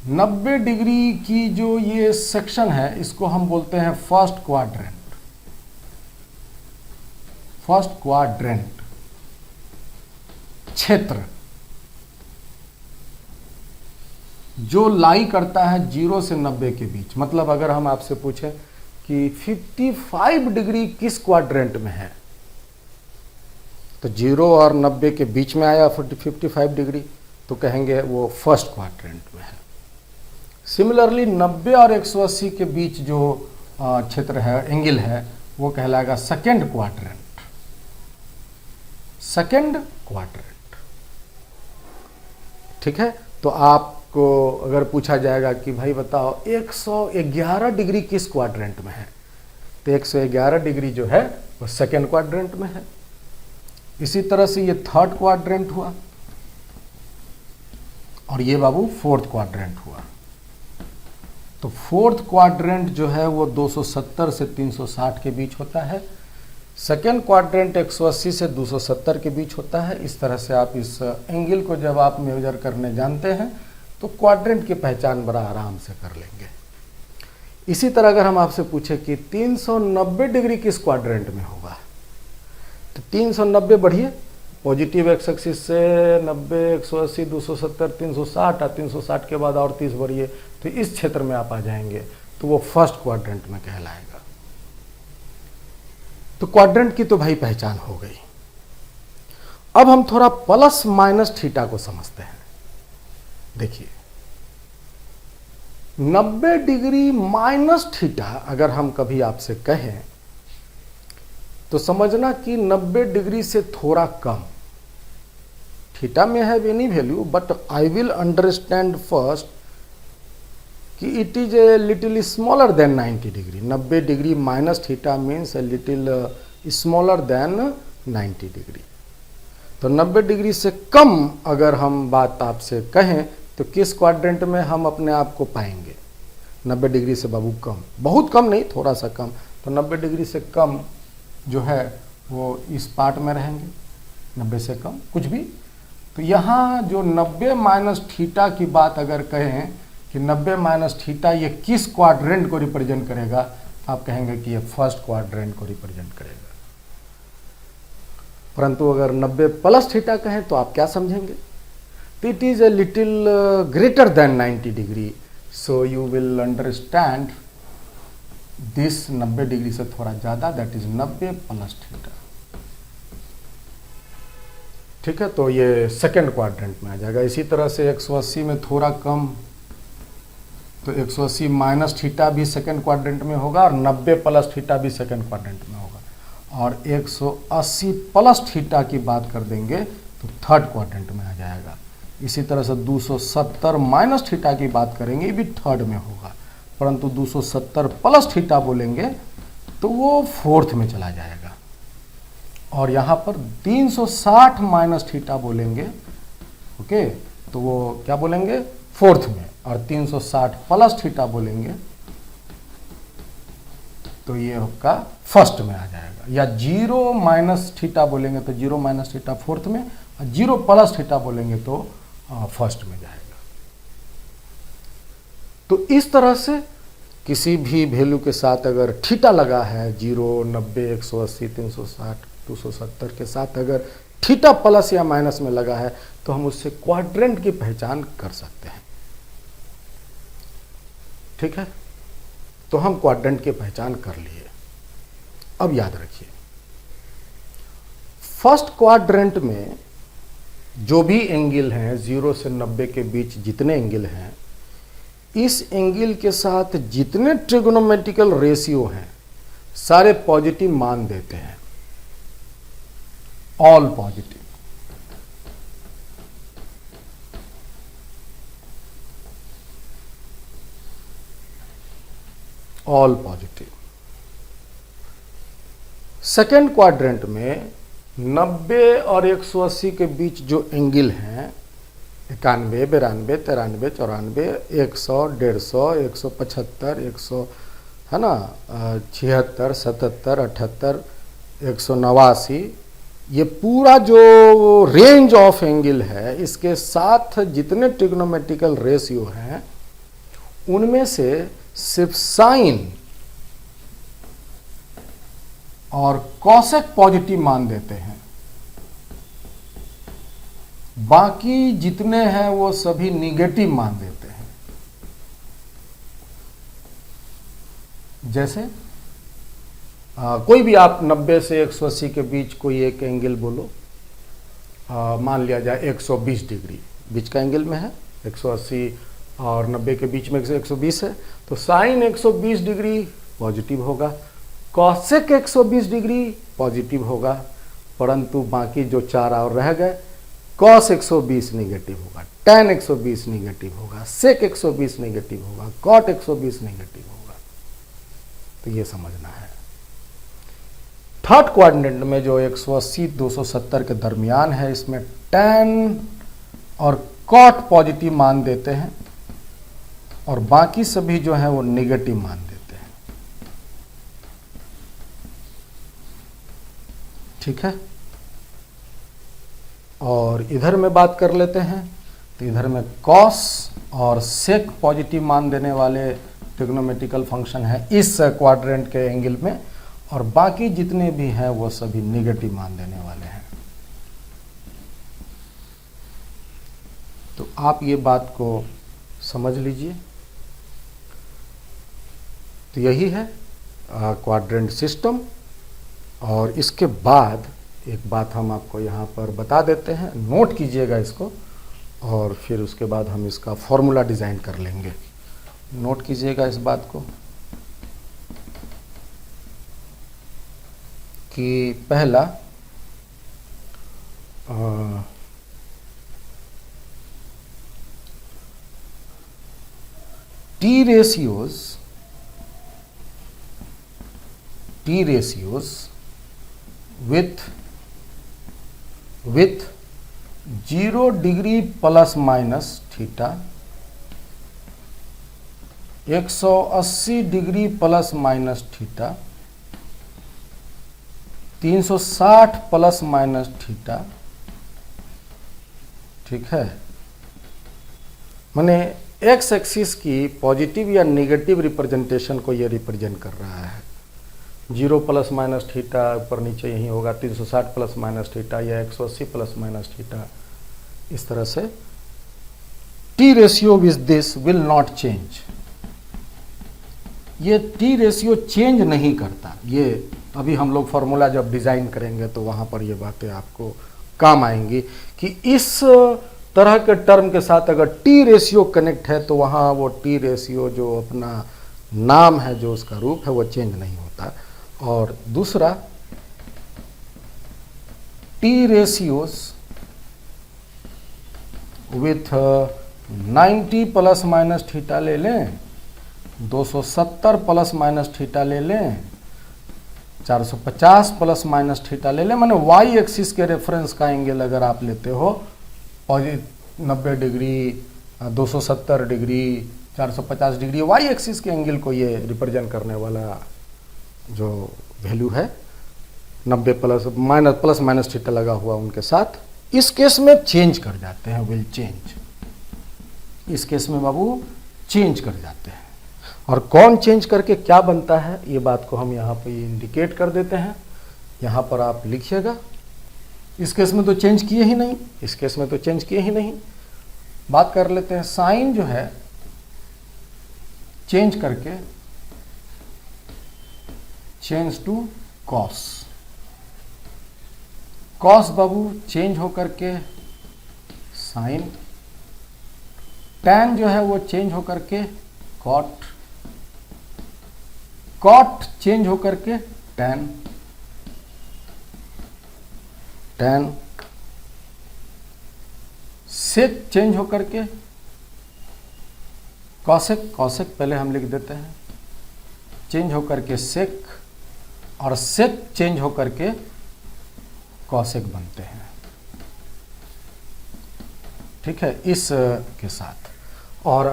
90 डिग्री की जो ये सेक्शन है इसको हम बोलते हैं फर्स्ट क्वाड्रेंट। फर्स्ट क्वाड्रेंट क्षेत्र जो लाई करता है 0 से 90 के बीच। मतलब अगर हम आपसे पूछें कि 55 डिग्री किस क्वाड्रेंट में है, तो 0 और 90 के बीच में आया 55 डिग्री, तो कहेंगे वो फर्स्ट क्वाड्रेंट में है। सिमिलरली 90 और 180 के बीच जो क्षेत्र है, एंगल है, वो कहलाएगा सेकेंड क्वाड्रेंट। Second quadrant. ठीक है, तो आपको अगर पूछा जाएगा कि भाई बताओ 111 डिग्री किस क्वाड्रेंट में है, तो 111 डिग्री जो है वो सेकेंड क्वाड्रेंट में है। इसी तरह से ये थर्ड क्वाड्रेंट हुआ और ये बाबू फोर्थ क्वाड्रेंट हुआ। तो फोर्थ क्वाड्रेंट जो है वो 270 से 360 के बीच होता है। सेकेंड क्वाड्रेंट 180 से 270 के बीच होता है। इस तरह से आप इस एंगल को जब आप मेजर करने जानते हैं तो क्वाड्रेंट की पहचान बड़ा आराम से कर लेंगे। इसी तरह अगर हम आपसे पूछे कि 390 डिग्री किस क्वाड्रेंट में होगा, तो 390 बढ़िए, पॉजिटिव एक्स एक्सिस से 90, 180, 270, 360 और 360 के बाद और 30 बढ़िए, तो इस क्षेत्र में आप आ जाएंगे, तो वो फर्स्ट क्वाड्रेंट में कहलाएगा। तो क्वाड्रेंट की तो भाई पहचान हो गई। अब हम थोड़ा प्लस माइनस थीटा को समझते हैं। देखिए 90 डिग्री माइनस थीटा अगर हम कभी आपसे कहें तो समझना कि 90 डिग्री से थोड़ा कम। थीटा में है any value, but I will understand first कि it is a little smaller than 90 degree. 90 degree minus theta means a little smaller than 90 degree. तो 90 डिग्री से कम अगर हम बात आपसे कहें तो किस क्वाड्रेंट में हम अपने आप को पाएंगे? 90 डिग्री से बाबू कम, बहुत कम नहीं, थोड़ा सा कम। तो 90 डिग्री से कम जो है वो इस पार्ट में रहेंगे, 90 से कम कुछ भी। तो यहाँ जो 90 माइनस थीटा की बात अगर कहें कि कि 90 माइनस थीटा ये किस क्वाड्रेंट को रिप्रेजेंट करेगा, आप कहेंगे कि ये फर्स्ट क्वाड्रेंट को रिप्रेजेंट करेगा। परंतु अगर 90 प्लस थीटा कहें तो आप क्या समझेंगे, तो it is a little greater than 90 degree, so you will understand this 90 degree से थोड़ा ज्यादा, दैट इज 90 प्लस थीटा। ठीक है, तो ये सेकेंड क्वाड्रेंट में आ जाएगा। इसी तरह से 180 में थोड़ा कम, तो 180 माइनस थीटा भी सेकेंड क्वाड्रेंट में होगा और 90 प्लस थीटा भी सेकेंड क्वाड्रेंट में होगा। और 180 प्लस थीटा की बात कर देंगे तो थर्ड क्वाड्रेंट में आ जाएगा। इसी तरह से 270 माइनस थीटा की बात करेंगे, ये भी थर्ड में होगा। परंतु 270 प्लस थीटा बोलेंगे तो वो फोर्थ में चला जाएगा। और यहाँ पर 360 माइनस थीटा बोलेंगे, ओके, तो वो क्या बोलेंगे, फोर्थ में। और 360 प्लस थीटा बोलेंगे तो ये आपका फर्स्ट में आ जाएगा। या 0 माइनस थीटा बोलेंगे तो 0 माइनस थीटा फोर्थ में, और 0 प्लस थीटा बोलेंगे तो फर्स्ट में जाएगा। तो इस तरह से किसी भी वैल्यू के साथ अगर थीटा लगा है, 0, 90, 180, 360, 270 के साथ अगर थीटा प्लस या माइनस में लगा है तो हम उससे क्वाड्रेंट की पहचान कर सकते हैं। ठीक है, तो हम क्वाड्रेंट की पहचान कर लिए। अब याद रखिए, फर्स्ट क्वाड्रेंट में जो भी एंगल हैं 0 से 90 के बीच जितने एंगल हैं, इस एंगल के साथ जितने ट्रिगोनोमेट्रिकल रेशियो हैं सारे पॉजिटिव मान देते हैं, all positive. All positive. Second quadrant में 90 और 180 के बीच जो एंगल हैं, 91, 92, 93, 94, 100, 150, 175, 100 है ना, 76, 77, 78, 189, ये पूरा जो रेंज ऑफ एंगल है, इसके साथ जितने ट्रिग्नोमेट्रिकल रेशियो हैं उनमें से सिर्फ साइन और कॉसेक पॉजिटिव मान देते हैं, बाकी जितने हैं वो सभी निगेटिव मान देते हैं। जैसे कोई भी आप 90 से 180 के बीच कोई एक एंगल बोलो, मान लिया जाए 120 डिग्री बीच का एंगल में है, 180 और 90 के बीच में 120 है, तो साइन 120 डिग्री पॉजिटिव होगा, कॉसेक 120 डिग्री पॉजिटिव होगा, परंतु बाकी जो चार और रह गए, कॉस 120 निगेटिव होगा, टैन 120 निगेटिव होगा, सेक 120 निगेटिव होगा, कॉट 120 निगेटिव होगा। तो ये समझना है। थर्ड क्वाड्रेंट में जो 180 270 के दरमियान है, इसमें टैन और कॉट पॉजिटिव मान देते हैं और बाकी सभी जो है वो निगेटिव मान देते हैं। ठीक है, और इधर में बात कर लेते हैं, तो इधर में कॉस और सेक पॉजिटिव मान देने वाले ट्रिग्नोमेट्रिकल फंक्शन है इस क्वाड्रेंट के एंगल में, और बाकी जितने भी हैं वो सभी निगेटिव मान देने वाले हैं। तो आप ये बात को समझ लीजिए। तो यही है क्वाड्रेंट सिस्टम। और इसके बाद एक बात हम आपको यहाँ पर बता देते हैं, नोट कीजिएगा इसको, और फिर उसके बाद हम इसका फॉर्मूला डिज़ाइन कर लेंगे। नोट कीजिएगा इस बात को कि पहला T ratios with 0 degree plus minus theta, 180 degree plus minus theta, 360 plus minus theta, ठीक है, माने एक्स एक्सिस की पॉजिटिव या नेगेटिव रिप्रेजेंटेशन को ये रिप्रेजेंट कर रहा है। 0 प्लस माइनस थीटा ऊपर नीचे यही होगा, 360 प्लस माइनस थीटा या 180 प्लस माइनस थीटा, इस तरह से T ratio with this will not change. ये टी रेशियो चेंज नहीं करता। ये अभी हम लोग फॉर्मूला जब डिजाइन करेंगे तो वहां पर ये बातें आपको काम आएंगी कि इस तरह के टर्म के साथ अगर टी रेशियो कनेक्ट है तो वहां वो टी रेशियो जो अपना नाम है, जो उसका रूप है, वो चेंज नहीं होता। और दूसरा, T ratios with 90 plus minus theta ले लें, 270 प्लस माइनस थीटा ले लें, 450 प्लस माइनस थीटा ले लें, माने वाई एक्सिस के रेफरेंस का एंगल अगर आप लेते हो 90 degree, 270 degree, 450 degree, Y axis के एंगल को ये रिप्रेजेंट करने वाला जो वैल्यू है 90 प्लस माइनस थीटा लगा हुआ उनके साथ, इस केस में चेंज कर जाते हैं, विल चेंज। इस केस में बाबू चेंज कर जाते हैं। और कौन चेंज करके क्या बनता है, ये बात को हम यहाँ पे इंडिकेट कर देते हैं। यहाँ पर आप लिखिएगा। इस केस में तो चेंज किए ही नहीं, इस केस में तो चेंज किए ही नहीं। बात कर लेते हैं साइन जो है चेंज करके चेंज टू कॉस। कॉस बाबू चेंज होकर के साइन, टैन जो है वो चेंज होकर के कॉट, कॉट चेंज होकर के टैन, टैन सेक चेंज होकर के कॉसेक, कॉसेक पहले हम लिख देते हैं, चेंज होकर के सेक, और सेक चेंज होकर के कॉसेक बनते हैं। ठीक है, इस के साथ। और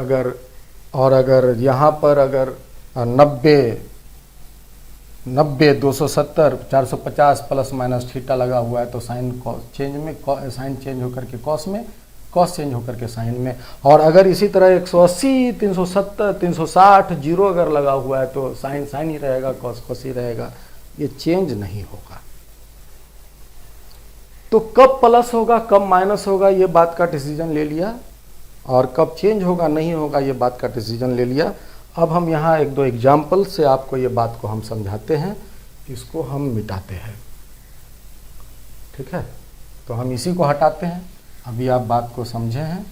अगर यहाँ पर अगर 90, 270, 450 प्लस माइनस थीटा लगा हुआ है तो साइन चेंज में, साइन चेंज होकर के कॉस में, कॉस चेंज होकर के साइन में। और अगर इसी तरह 180, 370, 360 जीरो अगर लगा हुआ है तो साइन साइन ही रहेगा, कॉस कॉस ही रहेगा, ये चेंज नहीं होगा। तो कब प्लस होगा कब माइनस होगा ये बात का डिसीजन ले लिया, और कब चेंज होगा नहीं होगा ये बात का डिसीजन ले लिया। अब हम यहाँ एक दो एग्जाम्पल से आपको ये बात को हम समझाते हैं, इसको हम मिटाते हैं। ठीक है, तो हम इसी को हटाते हैं। अभी आप बात को समझे हैं,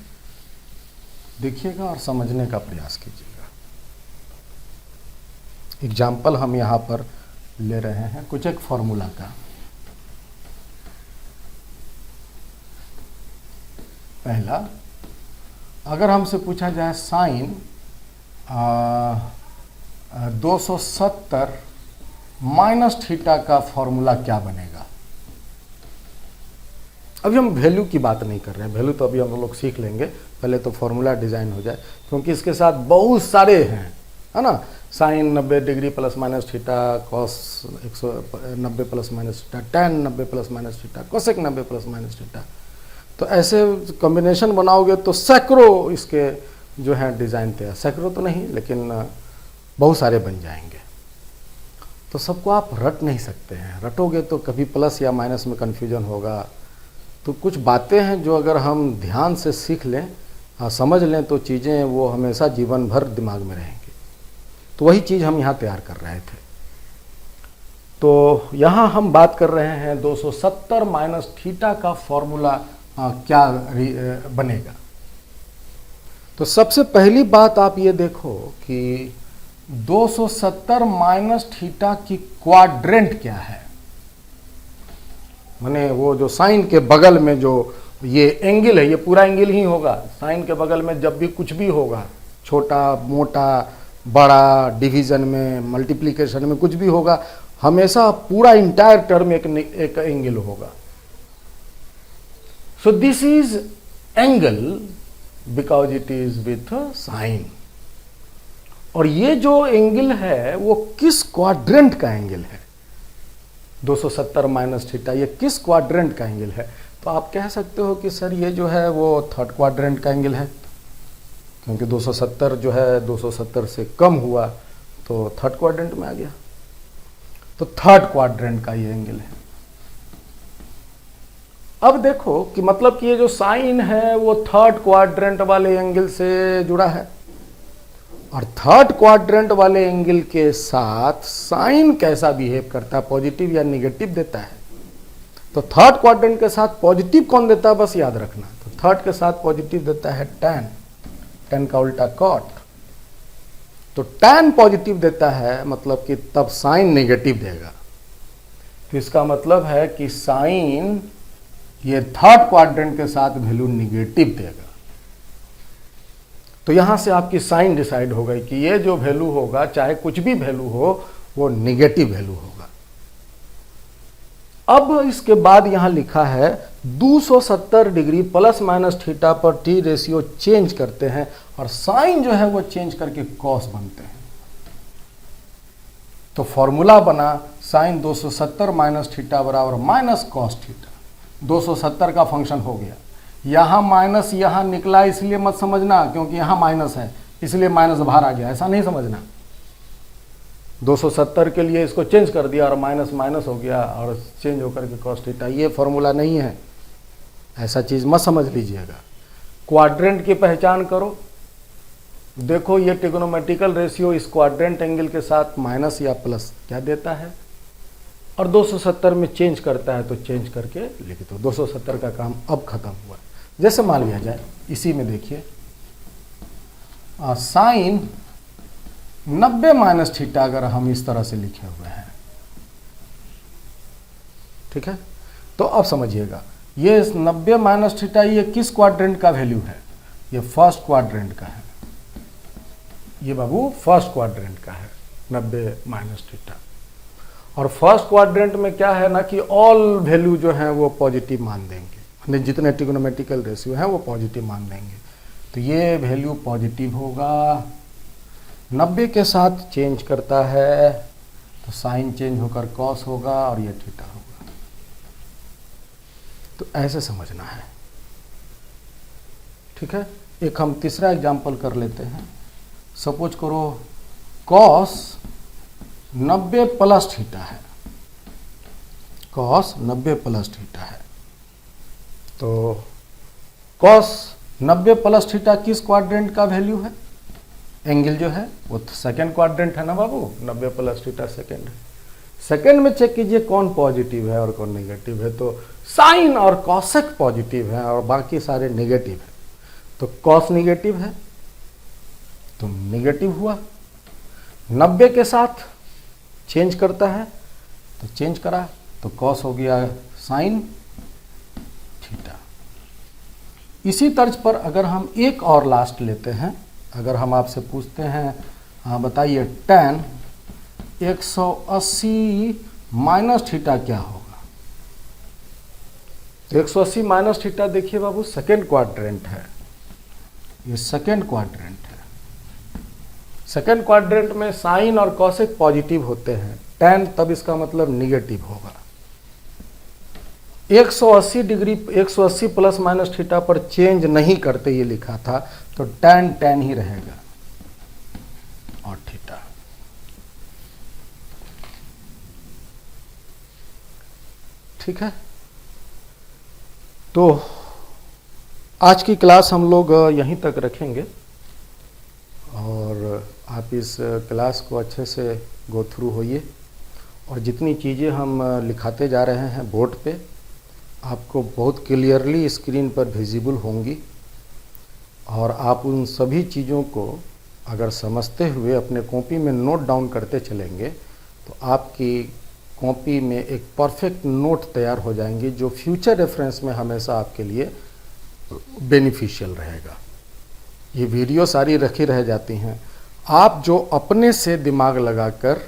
देखिएगा और समझने का प्रयास कीजिएगा। एग्जाम्पल हम यहाँ पर ले रहे हैं कुछ एक फॉर्मूला का। पहला, अगर हमसे पूछा जाए साइन 270 माइनस थीटा का फॉर्मूला क्या बनेगा। अभी हम वैल्यू की बात नहीं कर रहे हैं, वैल्यू तो अभी हम लोग सीख लेंगे, पहले तो फॉर्मूला डिजाइन हो जाए, क्योंकि इसके साथ बहुत सारे हैं, है ना। Sine 90 degree plus minus theta, cos 190 plus minus theta, tan 90 plus minus theta, cosec 90 plus minus theta. तो ऐसे कॉम्बिनेशन बनाओगे तो सैकड़ों इसके जो है डिज़ाइन थे, सैकड़ों तो नहीं लेकिन बहुत सारे बन जाएंगे। तो सबको आप रट नहीं सकते हैं, रटोगे तो कभी प्लस या माइनस में कन्फ्यूजन होगा। तो कुछ बातें हैं जो अगर हम ध्यान से सीख लें, समझ लें, तो चीज़ें वो हमेशा जीवन भर दिमाग में रहेंगी। तो वही चीज़ हम यहाँ तैयार कर रहे थे। तो यहाँ हम बात कर रहे हैं 270 माइनस थीटा का फॉर्मूला क्या बनेगा। तो सबसे पहली बात आप ये देखो कि 270 माइनस थीटा की क्वाड्रेंट क्या है। माने वो जो साइन के बगल में जो ये एंगल है, ये पूरा एंगल ही होगा। साइन के बगल में जब भी कुछ भी होगा, छोटा मोटा बड़ा, डिवीजन में, मल्टीप्लिकेशन में, कुछ भी होगा, हमेशा पूरा इंटायर टर्म एक एंगल होगा। So this is angle because it is with sine. और ये जो एंगल है वो किस क्वाड्रेंट का एंगल है। 270 माइनस थीटा ये किस क्वाड्रेंट का एंगल है। तो आप कह सकते हो कि सर ये जो है वो थर्ड क्वाड्रेंट का एंगल है। क्योंकि 270 जो है 270 से कम हुआ तो थर्ड क्वाड्रेंट में आ गया। तो थर्ड क्वाड्रेंट का ये एंगल है। अब देखो कि मतलब कि ये जो साइन है वो थर्ड क्वाड्रेंट वाले एंगल से जुड़ा है, और थर्ड क्वाड्रेंट वाले एंगल के साथ साइन कैसा बिहेव करता है, पॉजिटिव या निगेटिव देता है। तो थर्ड क्वाड्रेंट के साथ पॉजिटिव कौन देता है, बस याद रखना। तो थर्ड के साथ पॉजिटिव देता है tan, tan का उल्टा cot। तो tan पॉजिटिव देता है, मतलब कि तब साइन नेगेटिव देगा। तो इसका मतलब है कि साइन ये थर्ड क्वाड्रेंट के साथ वैल्यू निगेटिव देगा। तो यहां से आपकी साइन डिसाइड हो गई कि ये जो वैल्यू होगा, चाहे कुछ भी वैल्यू हो, वो निगेटिव वैल्यू होगा। अब इसके बाद यहां लिखा है 270 डिग्री प्लस माइनस थीटा पर टी रेशियो चेंज करते हैं, और साइन जो है वो चेंज करके कॉस बनते हैं। तो फॉर्मूला बना साइन 270 माइनस थीटा बराबर माइनस कॉस थीटा। 270 का फंक्शन हो गया, यहां माइनस यहां निकला इसलिए मत समझना, क्योंकि यहां माइनस है इसलिए माइनस बाहर आ गया, ऐसा नहीं समझना। 270 के लिए इसको चेंज कर दिया और माइनस माइनस हो गया और चेंज होकर के कॉस थीटा, ये फॉर्मूला नहीं है, ऐसा चीज मत समझ लीजिएगा। क्वाड्रेंट की पहचान करो। देखो ये ट्रिग्नोमेट्रिकल रेशियो इस क्वाड्रेंट एंगल के साथ माइनस या प्लस क्या देता है, और 270 में चेंज करता है, तो चेंज करके लिख दो। 270 का काम अब खत्म हुआ। जैसे मान लिया जाए, इसी में देखिए साइन 90 माइनस थीटा अगर हम इस तरह से लिखे हुए हैं, ठीक है। तो अब समझिएगा, ये 90 माइनस थीटा ये किस क्वाड्रेंट का वैल्यू है, ये फर्स्ट क्वाड्रेंट का है। ये बाबू फर्स्ट क्वाड्रेंट का है 90 माइनस थीटा। और फर्स्ट क्वाड्रेंट में क्या है ना कि ऑल वैल्यू जो है वो पॉजिटिव मान देंगे, जितने ट्रिग्नोमेट्रिकल रेशियो है वो पॉजिटिव मान देंगे। तो ये वैल्यू पॉजिटिव होगा, 90 के साथ चेंज करता है तो साइन चेंज होकर कॉस होगा और ये थीटा होगा। तो ऐसे समझना है, ठीक है। एक हम तीसरा एग्जांपल कर लेते हैं। सपोज करो कॉस 90 प्लस थीटा है, कॉस 90 प्लस थीटा है। तो कॉस 90 प्लस थीटा किस क्वाड्रेंट का वैल्यू है, एंगल जो है वो सेकेंड क्वाड्रेंट है ना बाबू, 90 प्लस थीटा सेकेंड है। सेकेंड में चेक कीजिए कौन पॉजिटिव है और कौन नेगेटिव है। तो साइन और कॉसेक पॉजिटिव है और बाकी सारे नेगेटिव है। तो कॉस नेगेटिव है तो नेगेटिव हुआ, 90 के साथ चेंज करता है तो चेंज करा तो कॉस हो गया साइन थीटा। इसी तर्ज पर अगर हम एक और लास्ट लेते हैं, अगर हम आपसे पूछते हैं हाँ बताइए tan 180 माइनस थीटा क्या होगा। तो 180 माइनस थीटा देखिए बाबू सेकेंड क्वाड्रेंट है, ये सेकेंड क्वाड्रेंट है। सेकेंड क्वाड्रेंट में साइन और कॉसेक पॉजिटिव होते हैं, tan तब इसका मतलब निगेटिव होगा। 180 डिग्री 180 प्लस माइनस थीटा पर चेंज नहीं करते ये लिखा था, तो tan tan ही रहेगा और थीटा। ठीक है, तो आज की क्लास हम लोग यहीं तक रखेंगे और आप इस क्लास को अच्छे से गो थ्रू होइए, और जितनी चीज़ें हम लिखाते जा रहे हैं बोर्ड पे आपको बहुत क्लियरली स्क्रीन पर विजिबल होंगी, और आप उन सभी चीज़ों को अगर समझते हुए अपने कॉपी में नोट डाउन करते चलेंगे तो आपकी कॉपी में एक परफेक्ट नोट तैयार हो जाएंगी, जो फ्यूचर रेफरेंस में हमेशा आपके लिए बेनिफिशियल रहेगा। ये वीडियो सारी रखी रह जाती हैं, आप जो अपने से दिमाग लगाकर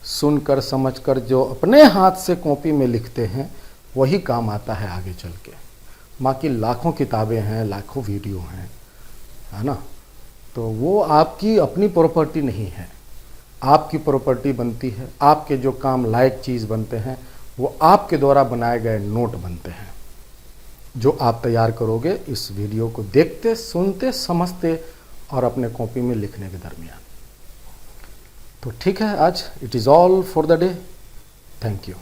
सुनकर समझकर जो अपने हाथ से कॉपी में लिखते हैं वही काम आता है आगे चल के। बाकी लाखों किताबें हैं, लाखों वीडियो हैं, है ना, तो वो आपकी अपनी प्रॉपर्टी नहीं है, आपकी प्रॉपर्टी बनती है। आपके जो काम लायक चीज़ बनते हैं वो आपके द्वारा बनाए गए नोट बनते हैं, जो आप तैयार करोगे इस वीडियो को देखते सुनते समझते और अपने कॉपी में लिखने के दरमियान। तो ठीक है, आज it is all for the day. Thank you.